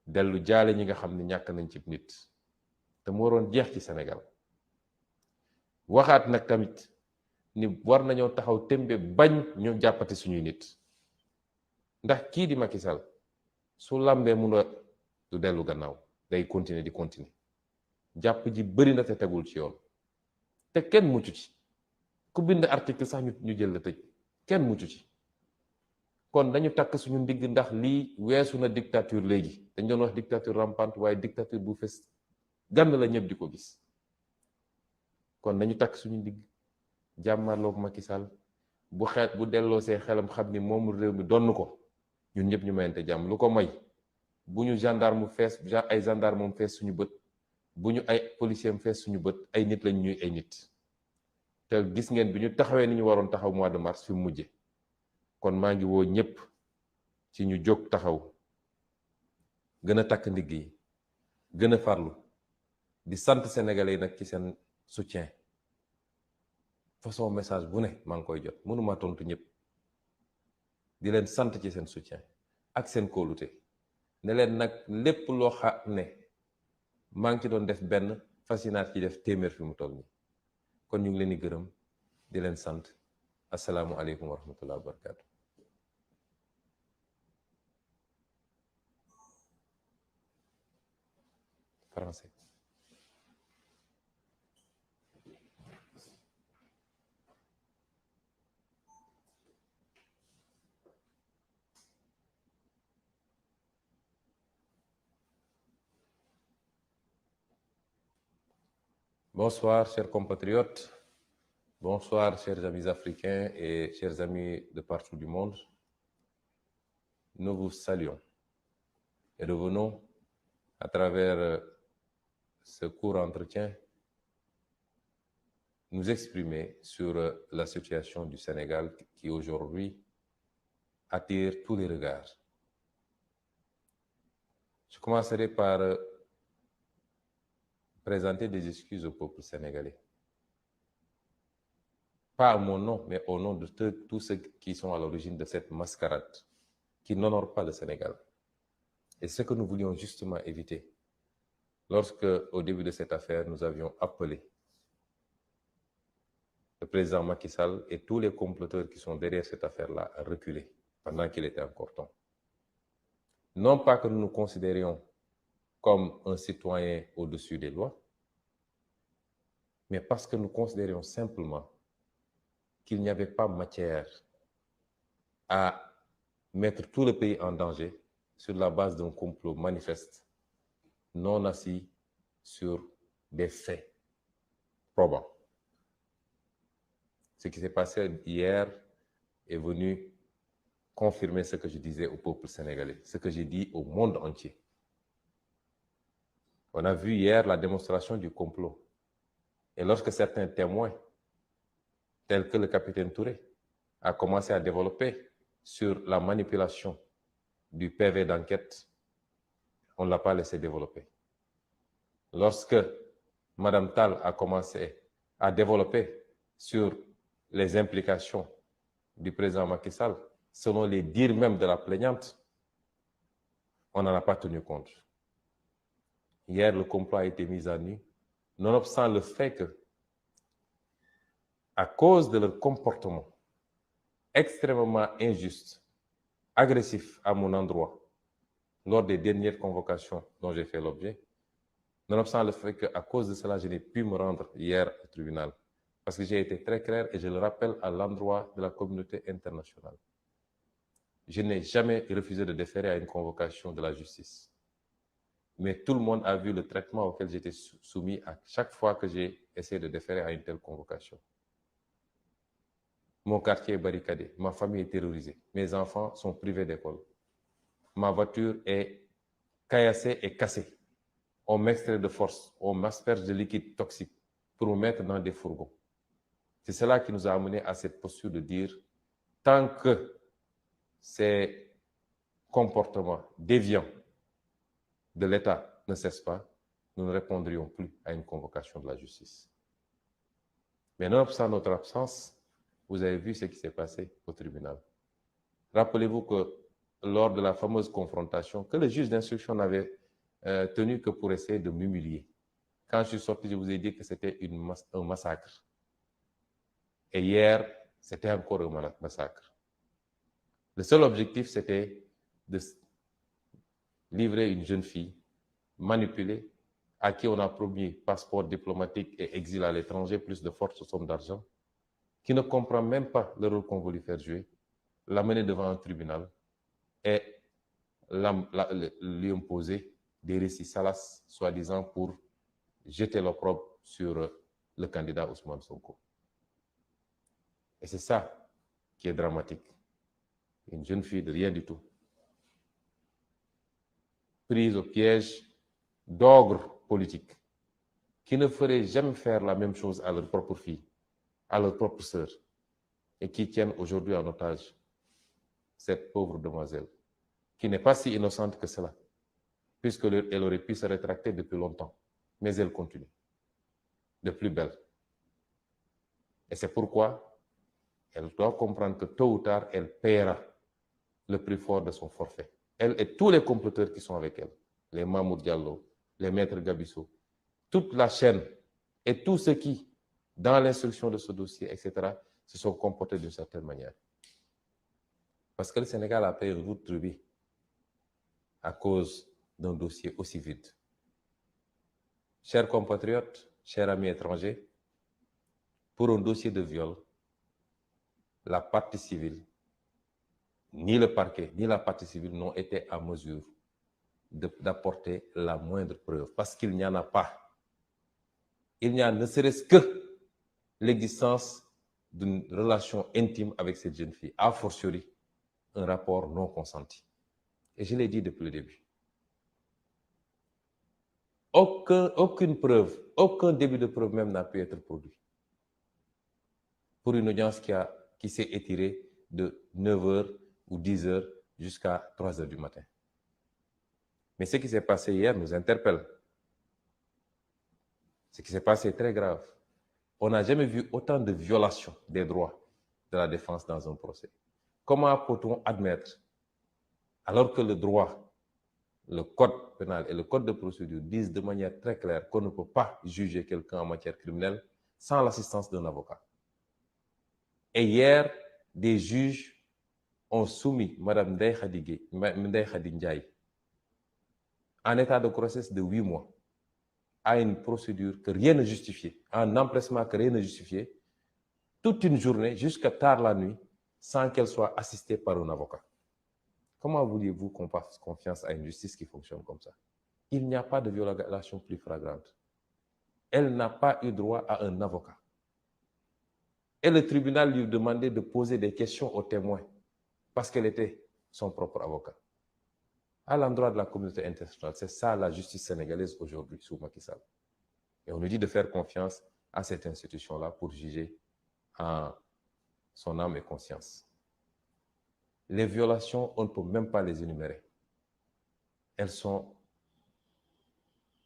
dellu jaale ñi nga xam ne ñàkk nañ ci nit te mu waroon jeex ci Sénégal waxaat nag tamit ni war nañoo taxaw tembe bañ ñu jàppati suñuy nit ndax kii di Macky Sall su làmbee mun a du dellu gannaaw day continuer di continuer jàpp ji bëri na te tegul ci yoon te kenn muccu ci ku bind article sax ñu jël la tëj kenn muccu ci kon dañu takk suñu ndigg ndax lii weesu na dictature léegi dañ doon wax dictature rampante waaye dictature bu fes gànn la ñëpp di ko gis kon dañu takk suñu ndigg jàmmarloog Macky Sall bu xeet bu delloo see xelam xam ni moom réew mi donn ko ñun ñëpp ñu mayante jàmm lu ko moy bu ñu gendarme fees ay gendarme moom fees suñu bët bu ñu ay policier fees suñu bët ay nit lañ ñuy ay nit te gis ngeen bi ñu taxawee ni ñu waroon taxaw mois de mars fi mu mujje kon maa ngi woo ñëpp ci ñu jóg taxaw gën a takk ndigg yi gën a farlu di sant sénégalais yi nag ci seen soutien façon message bu ne maa ngi koy jot mënuma tontu ñëpp di leen sant ci seen soutien ak seen kóolute ne leen nag lépp loo xam ne maa ngi ci doon def benn fasinaat ci def téeméer fi mu toll nii kon ñu ngi leen di gërëm di leen sant asalaamualeykum wa rahmatullah wa barakatu. Français. Bonsoir, chers compatriotes. Bonsoir, chers amis africains et chers amis de partout du monde. Nous vous saluons et revenons à travers ce court entretien nous exprimer sur la situation du Sénégal qui aujourd'hui attire tous les regards. Je commencerai par présenter des excuses au peuple sénégalais. Pas à mon nom, mais au nom de tous ceux qui sont à l'origine de cette mascarade qui n'honore pas le Sénégal. Et ce que nous voulions justement éviter, lorsque, au début de cette affaire, nous avions appelé le président Macky Sall et tous les comploteurs qui sont derrière cette affaire-là à reculer pendant qu'il était encore temps. Non pas que nous nous considérions comme un citoyen au-dessus des lois, mais parce que nous considérions simplement qu'il n'y avait pas matière à mettre tout le pays en danger sur la base d'un complot manifeste, non assis sur des faits probants. Ce qui s'est passé hier est venu confirmer ce que je disais au peuple sénégalais, ce que j'ai dit au monde entier. On a vu hier la démonstration du complot. Et lorsque certains témoins, tels que le capitaine Touré, a commencé à développer sur la manipulation du PV d'enquête, on ne l'a pas laissé développer. Lorsque Mme Tal a commencé à développer sur les implications du président Macky Sall, selon les dires même de la plaignante, on n'en a pas tenu compte. Hier, le complot a été mis à nu, nonobstant le fait que, à cause de leur comportement extrêmement injuste, agressif à mon endroit, lors des dernières convocations dont j'ai fait l'objet, nonobstant le fait qu'à cause de cela, je n'ai pu me rendre hier au tribunal, parce que j'ai été très clair et je le rappelle à l'endroit de la communauté internationale. Je n'ai jamais refusé de déférer à une convocation de la justice. Mais tout le monde a vu le traitement auquel j'étais soumis à chaque fois que j'ai essayé de déférer à une telle convocation. Mon quartier est barricadé, ma famille est terrorisée, mes enfants sont privés d'école. Ma voiture est caillassée et cassée. On m'extrait de force, on m'asperge de liquide toxique pour me mettre dans des fourgons. C'est cela qui nous a amené à cette posture de dire, tant que ces comportements déviants de l'État ne cessent pas, nous ne répondrions plus à une convocation de la justice. Mais nonobstant notre absence, vous avez vu ce qui s'est passé au tribunal. Rappelez-vous que lors de la fameuse confrontation, que le juge d'instruction n'avait tenu que pour essayer de m'humilier. Quand je suis sorti, je vous ai dit que c'était un massacre. Et hier, c'était encore un massacre. Le seul objectif, c'était de livrer une jeune fille manipulée, à qui on a promis passeport diplomatique et exil à l'étranger, plus de fortes sommes d'argent, qui ne comprend même pas le rôle qu'on veut lui faire jouer, l'amener devant un tribunal et lui imposer des récits salaces, soi-disant pour jeter l'opprobre sur le candidat Ousmane Sonko. Et c'est ça qui est dramatique. Une jeune fille de rien du tout, prise au piège d'ogres politiques, qui ne feraient jamais faire la même chose à leur propre fille, à leur propre sœur, et qui tiennent aujourd'hui en otage cette pauvre demoiselle, qui n'est pas si innocente que cela, puisqu'elle aurait pu se rétracter depuis longtemps, mais elle continue, de plus belle. Et c'est pourquoi elle doit comprendre que tôt ou tard, elle paiera le prix fort de son forfait. Elle et tous les comploteurs qui sont avec elle, les Mamoud Diallo, les maîtres Gabisso, toute la chaîne et tous ceux qui, dans l'instruction de ce dossier, etc., se sont comportés d'une certaine manière. Parce que le Sénégal a payé une route tribut à cause d'un dossier aussi vide. Chers compatriotes, chers amis étrangers, pour un dossier de viol, la partie civile, ni le parquet, ni la partie civile n'ont été à mesure d'apporter la moindre preuve, parce qu'il n'y en a pas. Il n'y a ne serait-ce que l'existence d'une relation intime avec cette jeune fille, a fortiori un rapport non consenti. Et je l'ai dit depuis le début. Aucune preuve, aucun début de preuve même n'a pu être produit. Pour une audience qui s'est étirée de 9h ou 10h jusqu'à 3h du matin. Mais ce qui s'est passé hier nous interpelle. Ce qui s'est passé est très grave. On n'a jamais vu autant de violations des droits de la défense dans un procès. Comment peut-on admettre, alors que le droit, le code pénal et le code de procédure disent de manière très claire qu'on ne peut pas juger quelqu'un en matière criminelle sans l'assistance d'un avocat. Et hier, des juges ont soumis Mme Ndeye Khady Ndiaye en état de grossesse de 8 mois à une procédure que rien ne justifiait, un empressement que rien ne justifiait, toute une journée jusqu'à tard la nuit, sans qu'elle soit assistée par un avocat. Comment vouliez-vous qu'on fasse confiance à une justice qui fonctionne comme ça? Il n'y a pas de violation plus flagrante. Elle n'a pas eu droit à un avocat. Et le tribunal lui demandait de poser des questions aux témoins parce qu'elle était son propre avocat. À l'endroit de la communauté internationale, c'est ça la justice sénégalaise aujourd'hui sous Macky Sall. Et on nous dit de faire confiance à cette institution-là pour juger en son âme et conscience. Les violations, on ne peut même pas les énumérer. Elles sont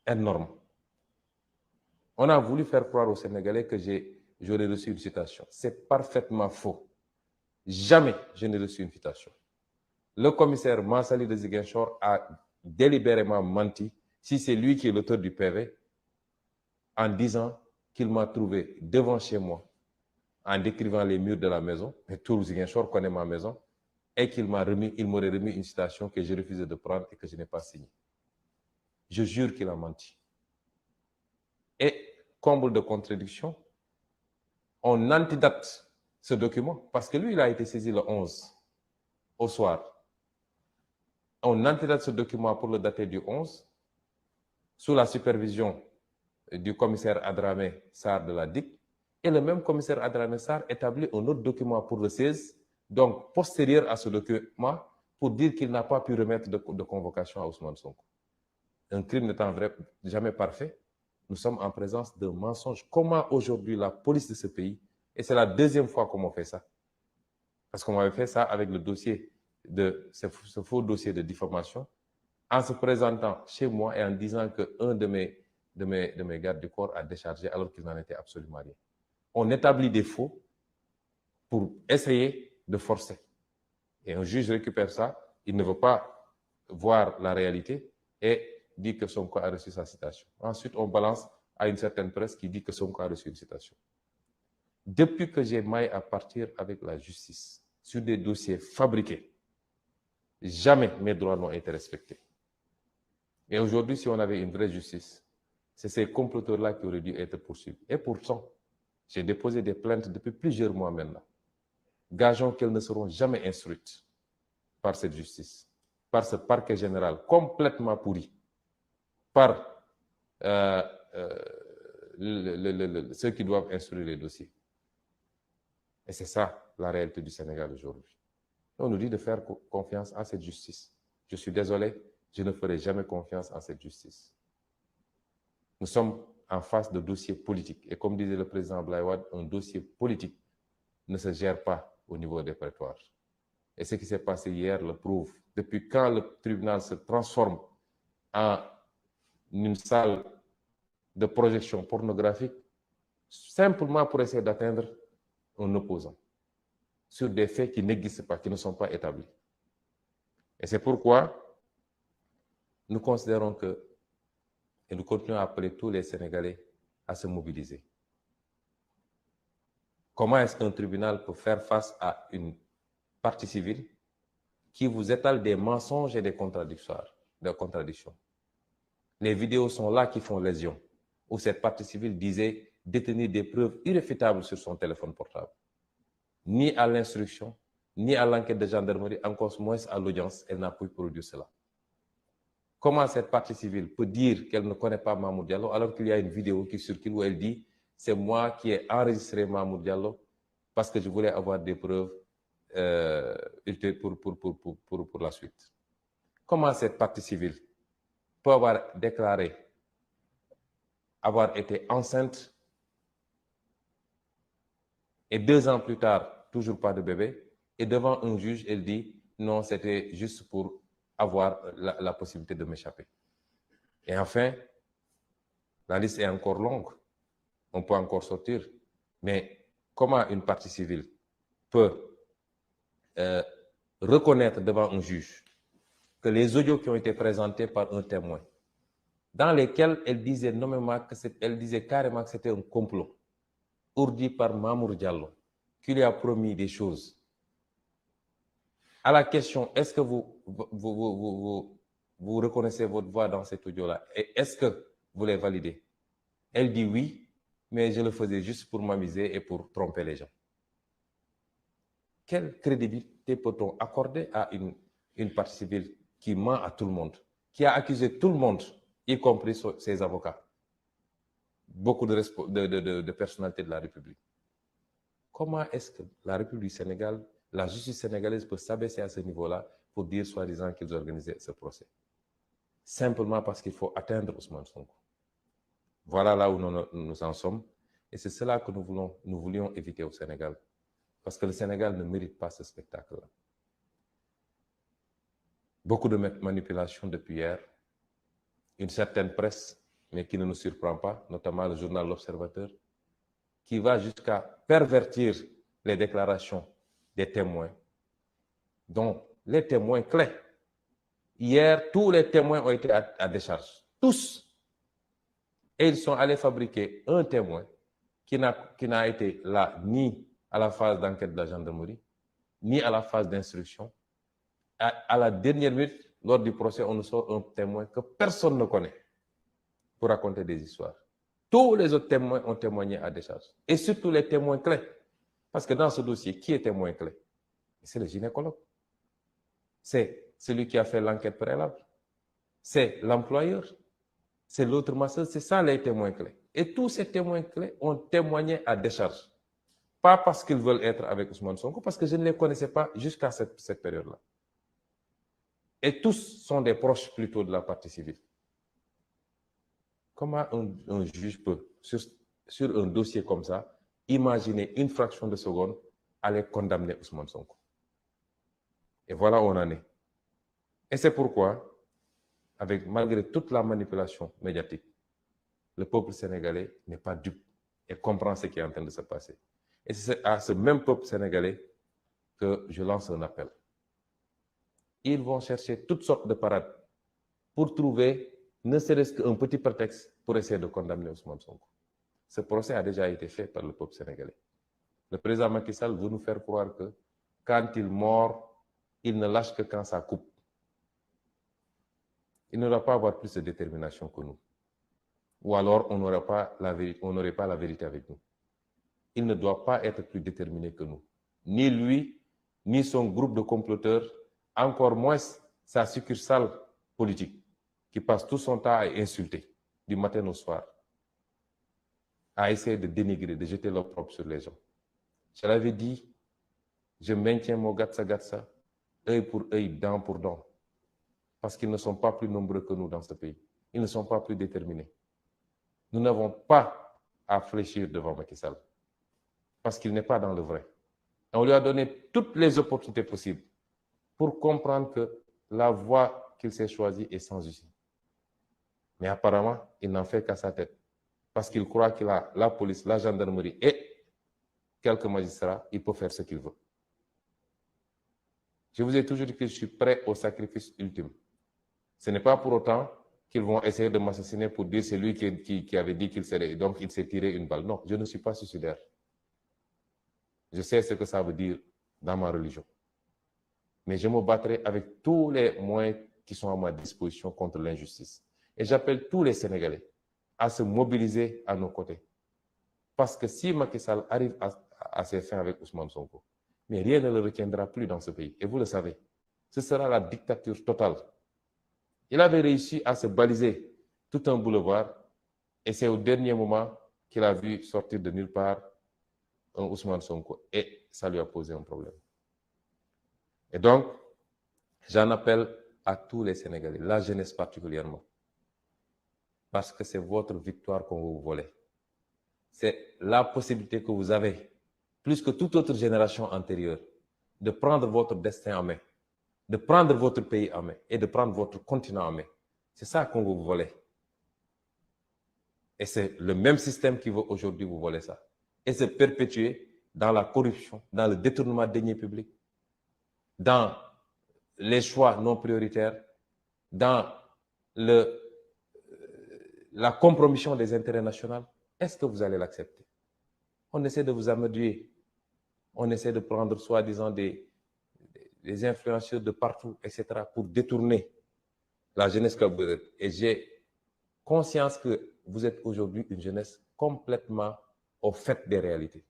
énormes. On a voulu faire croire aux Sénégalais que j'aurais reçu une citation. C'est parfaitement faux. Jamais je n'ai reçu une citation. Le commissaire Mansali de Ziguinchor a délibérément menti si c'est lui qui est l'auteur du PV en disant qu'il m'a trouvé devant chez moi en décrivant les murs de la maison, et tout Ziguinchor connaît ma maison, et qu'il m'aurait remis une citation que j'ai refusé de prendre et que je n'ai pas signée. Je jure qu'il a menti. Et comble de contradiction, on antidate ce document, parce que lui, il a été saisi le 11 au soir. On antidate ce document pour le dater du 11, sous la supervision du commissaire Adramé Sarr de la DIC, et le même commissaire Adramé Sarr établit un autre document pour le 16, donc postérieur à ce document, pour dire qu'il n'a pas pu remettre de convocation à Ousmane Sonko. Un crime n'étant jamais parfait, nous sommes en présence d'un mensonge. Comment aujourd'hui la police de ce pays, et c'est la deuxième fois qu'on m'a fait ça, parce qu'on m'avait fait ça avec le dossier ce faux dossier de diffamation, en se présentant chez moi et en disant qu'un de mes gardes du corps a déchargé alors qu'il n'en était absolument rien. On établit des faux pour essayer de forcer. Et un juge récupère ça, il ne veut pas voir la réalité et dit que Sonko a reçu sa citation. Ensuite, on balance à une certaine presse qui dit que Sonko a reçu une citation. Depuis que j'ai maille à partir avec la justice sur des dossiers fabriqués, jamais mes droits n'ont été respectés. Et aujourd'hui, si on avait une vraie justice, c'est ces comploteurs-là qui auraient dû être poursuivis. Et pourtant, j'ai déposé des plaintes depuis plusieurs mois maintenant. Gageons qu'elles ne seront jamais instruites par cette justice, par ce parquet général complètement pourri, par ceux qui doivent instruire les dossiers. Et c'est ça la réalité du Sénégal aujourd'hui. On nous dit de faire confiance à cette justice. Je suis désolé, je ne ferai jamais confiance à cette justice. Nous sommes en face de dossiers politiques. Et comme disait le président Abdoulaye Wade, un dossier politique ne se gère pas au niveau des prétoires. Et ce qui s'est passé hier le prouve. Depuis quand le tribunal se transforme en une salle de projection pornographique, simplement pour essayer d'atteindre un opposant, sur des faits qui n'existent pas, qui ne sont pas établis. Et c'est pourquoi nous considérons que, et nous continuons à appeler tous les Sénégalais à se mobiliser. Comment est-ce qu'un tribunal peut faire face à une partie civile qui vous étale des mensonges et des contradictions? Les vidéos sont là qui font lésion, où cette partie civile disait détenir des preuves irréfutables sur son téléphone portable. Ni à l'instruction, ni à l'enquête de gendarmerie, encore moins à l'audience, elle n'a pu produire cela. Comment cette partie civile peut dire qu'elle ne connaît pas Mamour Diallo alors qu'il y a une vidéo qui circule où elle dit « c'est moi qui ai enregistré Mamour Diallo parce que je voulais avoir des preuves pour la suite ». Comment cette partie civile peut avoir déclaré avoir été enceinte et 2 ans plus tard, toujours pas de bébé, et devant un juge, elle dit « non, c'était juste pour avoir la possibilité de m'échapper ». Et enfin, la liste est encore longue, on peut encore sortir, mais comment une partie civile peut reconnaître devant un juge que les audios qui ont été présentés par un témoin, dans lesquels elle disait nommément elle disait carrément que c'était un complot ourdi par Mamour Diallo, qui lui a promis des choses. À la question, est-ce que vous reconnaissez votre voix dans cet audio-là? Et est-ce que vous les validez? Elle dit oui, mais je le faisais juste pour m'amuser et pour tromper les gens. Quelle crédibilité peut-on accorder à une partie civile qui ment à tout le monde, qui a accusé tout le monde, y compris ses avocats, beaucoup de personnalités de la République? Comment est-ce que la République du Sénégal, la justice sénégalaise peut s'abaisser à ce niveau-là pour dire soi-disant qu'ils organisaient ce procès? Simplement parce qu'il faut atteindre Ousmane Sonko. Voilà là où nous en sommes. Et c'est cela que nous voulions éviter au Sénégal. Parce que le Sénégal ne mérite pas ce spectacle-là. Beaucoup de manipulations depuis hier. Une certaine presse, mais qui ne nous surprend pas, notamment le journal L'Observateur, qui va jusqu'à pervertir les déclarations des témoins, dont les témoins clés Hier, tous les témoins ont été à décharge. Tous. Et ils sont allés fabriquer un témoin qui n'a été là ni à la phase d'enquête de la gendarmerie, ni à la phase d'instruction. À la dernière minute, lors du procès, on nous sort un témoin que personne ne connaît pour raconter des histoires. Tous les autres témoins ont témoigné à décharge. Et surtout les témoins clés. Parce que dans ce dossier, qui est témoin clé? C'est le gynécologue. C'est celui qui a fait l'enquête préalable. C'est l'employeur. C'est l'autre masseuse. C'est ça les témoins clés. Et tous ces témoins clés ont témoigné à décharge. Pas parce qu'ils veulent être avec Ousmane Sonko, parce que je ne les connaissais pas jusqu'à cette période-là. Et tous sont des proches plutôt de la partie civile. Comment un juge peut, sur un dossier comme ça, imaginer une fraction de seconde aller condamner Ousmane Sonko? Et voilà où on en est. Et c'est pourquoi, malgré toute la manipulation médiatique, le peuple sénégalais n'est pas dupe et comprend ce qui est en train de se passer. Et c'est à ce même peuple sénégalais que je lance un appel. Ils vont chercher toutes sortes de parades pour trouver ne serait-ce qu'un petit prétexte pour essayer de condamner Ousmane Sonko. Ce procès a déjà été fait par le peuple sénégalais. Le président Macky Sall veut nous faire croire que quand il mord, il ne lâche que quand ça coupe. Il ne doit pas avoir plus de détermination que nous. Ou alors on n'aurait pas la vérité avec nous. Il ne doit pas être plus déterminé que nous. Ni lui, ni son groupe de comploteurs, encore moins sa succursale politique, qui passe tout son temps à insulter, du matin au soir, à essayer de dénigrer, de jeter l'opprobre sur les gens. Je l'avais dit, je maintiens mon gatsa, œil pour œil, dent pour dent, parce qu'ils ne sont pas plus nombreux que nous dans ce pays. Ils ne sont pas plus déterminés. Nous n'avons pas à fléchir devant Macky Sall, parce qu'il n'est pas dans le vrai. On lui a donné toutes les opportunités possibles pour comprendre que la voie qu'il s'est choisie est sans issue. Mais apparemment, il n'en fait qu'à sa tête, parce qu'il croit qu'il a la police, la gendarmerie et quelques magistrats, il peut faire ce qu'il veut. Je vous ai toujours dit que je suis prêt au sacrifice ultime. Ce n'est pas pour autant qu'ils vont essayer de m'assassiner pour dire c'est lui qui avait dit qu'il serait, donc il s'est tiré une balle. Non, je ne suis pas suicidaire. Je sais ce que ça veut dire dans ma religion. Mais je me battrai avec tous les moyens qui sont à ma disposition contre l'injustice. Et j'appelle tous les Sénégalais à se mobiliser à nos côtés. Parce que si Macky Sall arrive à ses fins avec Ousmane Sonko, mais rien ne le retiendra plus dans ce pays. Et vous le savez, ce sera la dictature totale. Il avait réussi à se baliser tout un boulevard et c'est au dernier moment qu'il a vu sortir de nulle part un Ousmane Sonko et ça lui a posé un problème. Et donc, j'en appelle à tous les Sénégalais, la jeunesse particulièrement, parce que c'est votre victoire qu'on va vous voler. C'est la possibilité que vous avez, plus que toute autre génération antérieure, de prendre votre destin en main, de prendre votre pays en main et de prendre votre continent en main. C'est ça qu'on va vous voler. Et c'est le même système qui veut aujourd'hui vous voler ça. Et se perpétuer dans la corruption, dans le détournement de deniers publics, dans les choix non prioritaires, dans la compromission des intérêts nationaux. Est-ce que vous allez l'accepter? On essaie de vous amadouer. On essaie de prendre soi-disant des influenceurs de partout, etc., pour détourner la jeunesse que vous êtes. Et j'ai conscience que vous êtes aujourd'hui une jeunesse complètement au fait des réalités.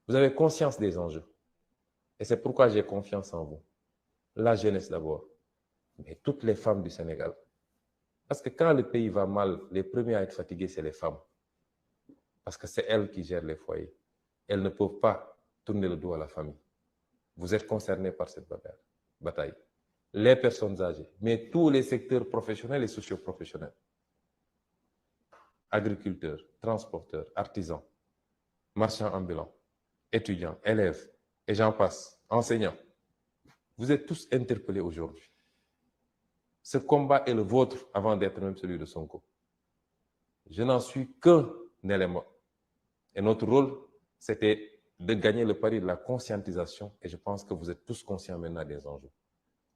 Vous avez conscience des enjeux. Et c'est pourquoi j'ai confiance en vous. La jeunesse d'abord, mais toutes les femmes du Sénégal. Parce que quand le pays va mal, les premiers à être fatigués, c'est les femmes. Parce que c'est elles qui gèrent les foyers. Elles ne peuvent pas tourner le dos à la famille. Vous êtes concernés par cette bataille. Les personnes âgées, mais tous les secteurs professionnels et socio-professionnels. Agriculteurs, transporteurs, artisans, marchands ambulants, étudiants, élèves, et j'en passe, enseignants. Vous êtes tous interpellés aujourd'hui. Ce combat est le vôtre avant d'être même celui de Sonko. Je n'en suis qu'un élément. Et notre rôle, c'était de gagner le pari de la conscientisation et je pense que vous êtes tous conscients maintenant des enjeux.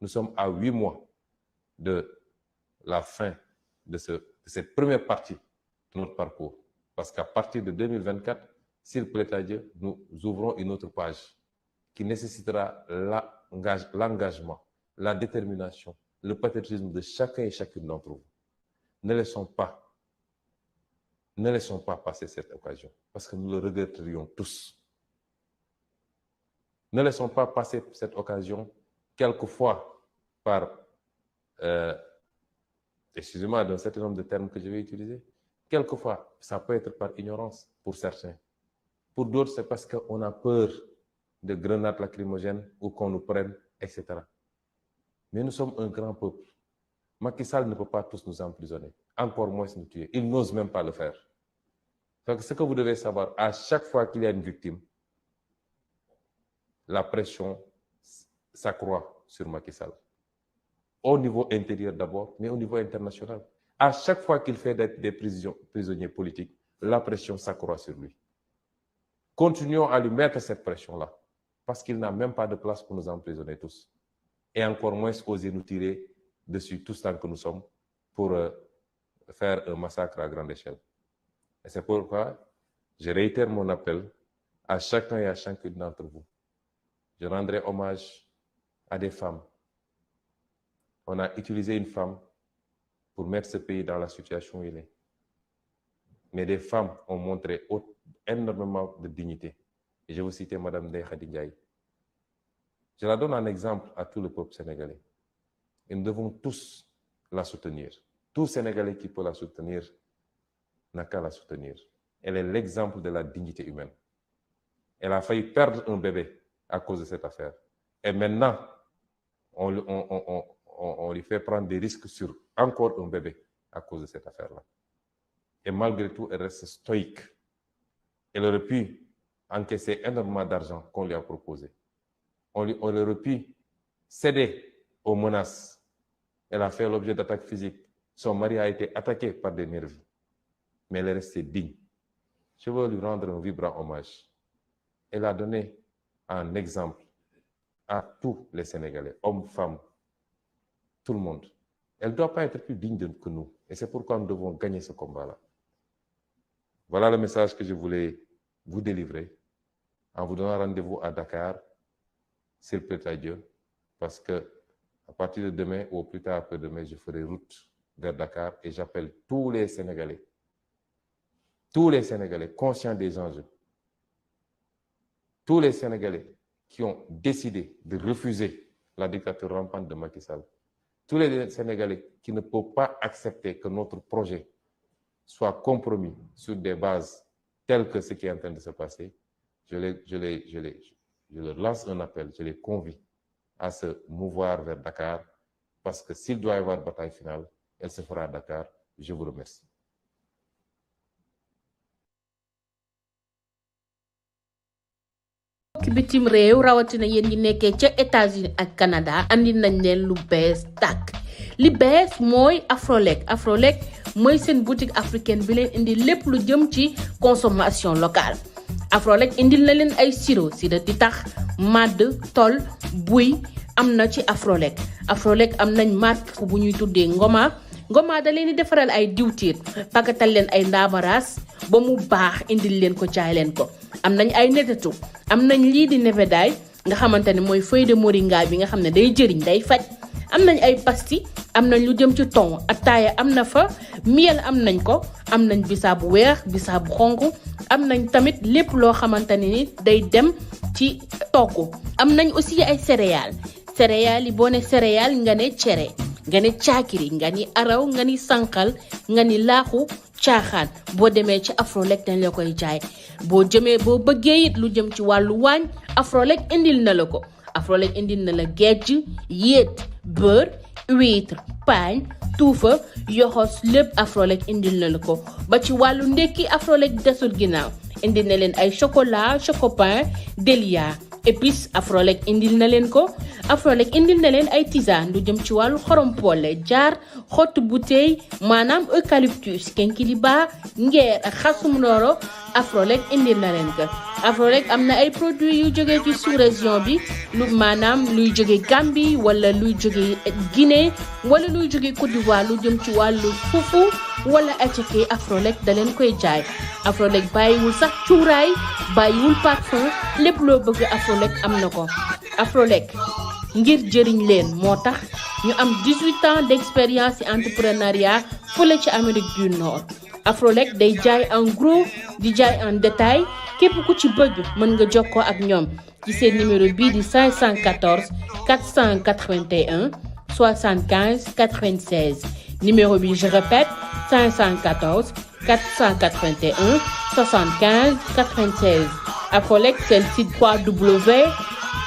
Nous sommes à 8 mois de la fin de cette première partie de notre parcours. Parce qu'à partir de 2024, s'il plaît à Dieu, nous ouvrons une autre page qui nécessitera l'engagement, la détermination, le patriotisme de chacun et chacune d'entre vous. Ne laissons pas passer cette occasion, parce que nous le regretterions tous. Ne laissons pas passer cette occasion, quelquefois par, excusez-moi d'un certain nombre de termes que je vais utiliser, quelquefois ça peut être par ignorance pour certains. Pour d'autres, c'est parce qu'on a peur de grenades lacrymogènes ou qu'on nous prenne, etc. Mais nous sommes un grand peuple. Macky Sall ne peut pas tous nous emprisonner, encore moins nous tuer. Il n'ose même pas le faire. Donc, ce que vous devez savoir, à chaque fois qu'il y a une victime, la pression s'accroît sur Macky Sall. Au niveau intérieur d'abord, mais au niveau international. À chaque fois qu'il fait des prisonniers politiques, la pression s'accroît sur lui. Continuons à lui mettre cette pression-là, parce qu'il n'a même pas de place pour nous emprisonner tous. Et encore moins oser nous tirer dessus tous tant que nous sommes pour faire un massacre à grande échelle. Et c'est pourquoi je réitère mon appel à chacun et à chacune d'entre vous. Je rendrai hommage à des femmes. On a utilisé une femme pour mettre ce pays dans la situation où il est. Mais des femmes ont montré énormément de dignité. Et je vous citer Mme Ndeye Khady Ndiaye. Je la donne en exemple à tout le peuple sénégalais. Et nous devons tous la soutenir. Tout Sénégalais qui peut la soutenir n'a qu'à la soutenir. Elle est l'exemple de la dignité humaine. Elle a failli perdre un bébé à cause de cette affaire. Et maintenant, on lui fait prendre des risques sur encore un bébé à cause de cette affaire-là. Et malgré tout, elle reste stoïque. Elle aurait pu encaisser énormément d'argent qu'on lui a proposé. On aurait pu céder aux menaces. Elle a fait l'objet d'attaques physiques. Son mari a été attaqué par des nervis. Mais elle est restée digne. Je veux lui rendre un vibrant hommage. Elle a donné un exemple à tous les Sénégalais, hommes, femmes, tout le monde. Elle ne doit pas être plus digne que nous. Et c'est pourquoi nous devons gagner ce combat-là. Voilà le message que je voulais vous délivrer en vous donnant rendez-vous à Dakar, s'il plaît à Dieu, parce que à partir de demain ou au plus tard après-demain, je ferai route vers Dakar et j'appelle tous les Sénégalais conscients des enjeux, tous les Sénégalais qui ont décidé de refuser la dictature rampante de Macky Sall, tous les Sénégalais qui ne peuvent pas accepter que notre projet soit compromis sur des bases telles que ce qui est en train de se passer, je leur lance un appel, je les convie à se mouvoir vers Dakar, parce que s'il doit y avoir bataille finale, elle se fera à Dakar. Je vous remercie. ci bitim réew rawatina yéen ñi nekkee ca États-Unis ak Canada andi nañ leen lu bees tàkk li bees mooy Afrolek mooy seen boutique africaine bi leen indi lépp lu jëm ci consommation locale. Afrolek indil na leen ay sirop di tax màdd tol buy am na ci Afrolek am nañ marque bu ñuy tuddee Ngoma da leen di defaral ay diwtiir pagatal leen ay ndaamaraas ba mu baax indil leen ko jaay leen ko. am nañ ay netetu am nañ lii di nebedaay nga xamante ne mooy feuille de moringa bi nga xam ne day jëriñ day faj. am nañ ay pasti am nañ lu jëm ci thon ataaya am na fa miel am nañ ko am nañ bisaab bu weex bisaab bu xonk am nañ tamit lépp loo xamante ne ni day dem ci togg. am nañ aussi ay céréales yi boo ne céréales nga ne cere nga ne caakiri nga ni araw nga ni sànqal nga ni laaxu caaxaan boo demee ci Afrolek dañ la koy jaay boo bëggee it lu jëm ci wàllu waañ Afrolek indil na la ko. Afrolek indil na la gejj yéet beurre huître paañ tuufa yoxos lépp Afrolek indil na la ko ba ci wàllu ndekki Afrolek desul ginnaaw indil na leen ay chocolat chocopin Delia épices Afrolek indil na leen ko. Afrolek indil na leen ay tisane lu jëm ci wàllu xorom polle jaar xottu bouteille maanaam eucalyptus kenkiliba ngeer ak xasum nooro Afrolek indi na leen ko Afrolek am na ay produits yu jógee ci sous-région bi lu maanaam luy jóge Gambie wala luy jóge Guinée wala luy jóge Côte d'Ivoire lu jëm ci wàllu fufu wala aceke Afrolek da leen koy jaay Afrolek bàyyiwul sax cuuraay bàyyiwul parfum lépp loo bëgg Afrolek am na ko Afrolek ngir jëriñ leen moo tax ñu am 18 ans d'expérience ci entrepreneuriat fële ci Amérique du Nord Afrolek day jaay en gros di jaay en détail képp ku ci bëgg mën nga jokkoo ak ñoom ci seen numéro bii di 514 481 75 96 numéro bi je répète 514 481 75 96 Afrolek seen site www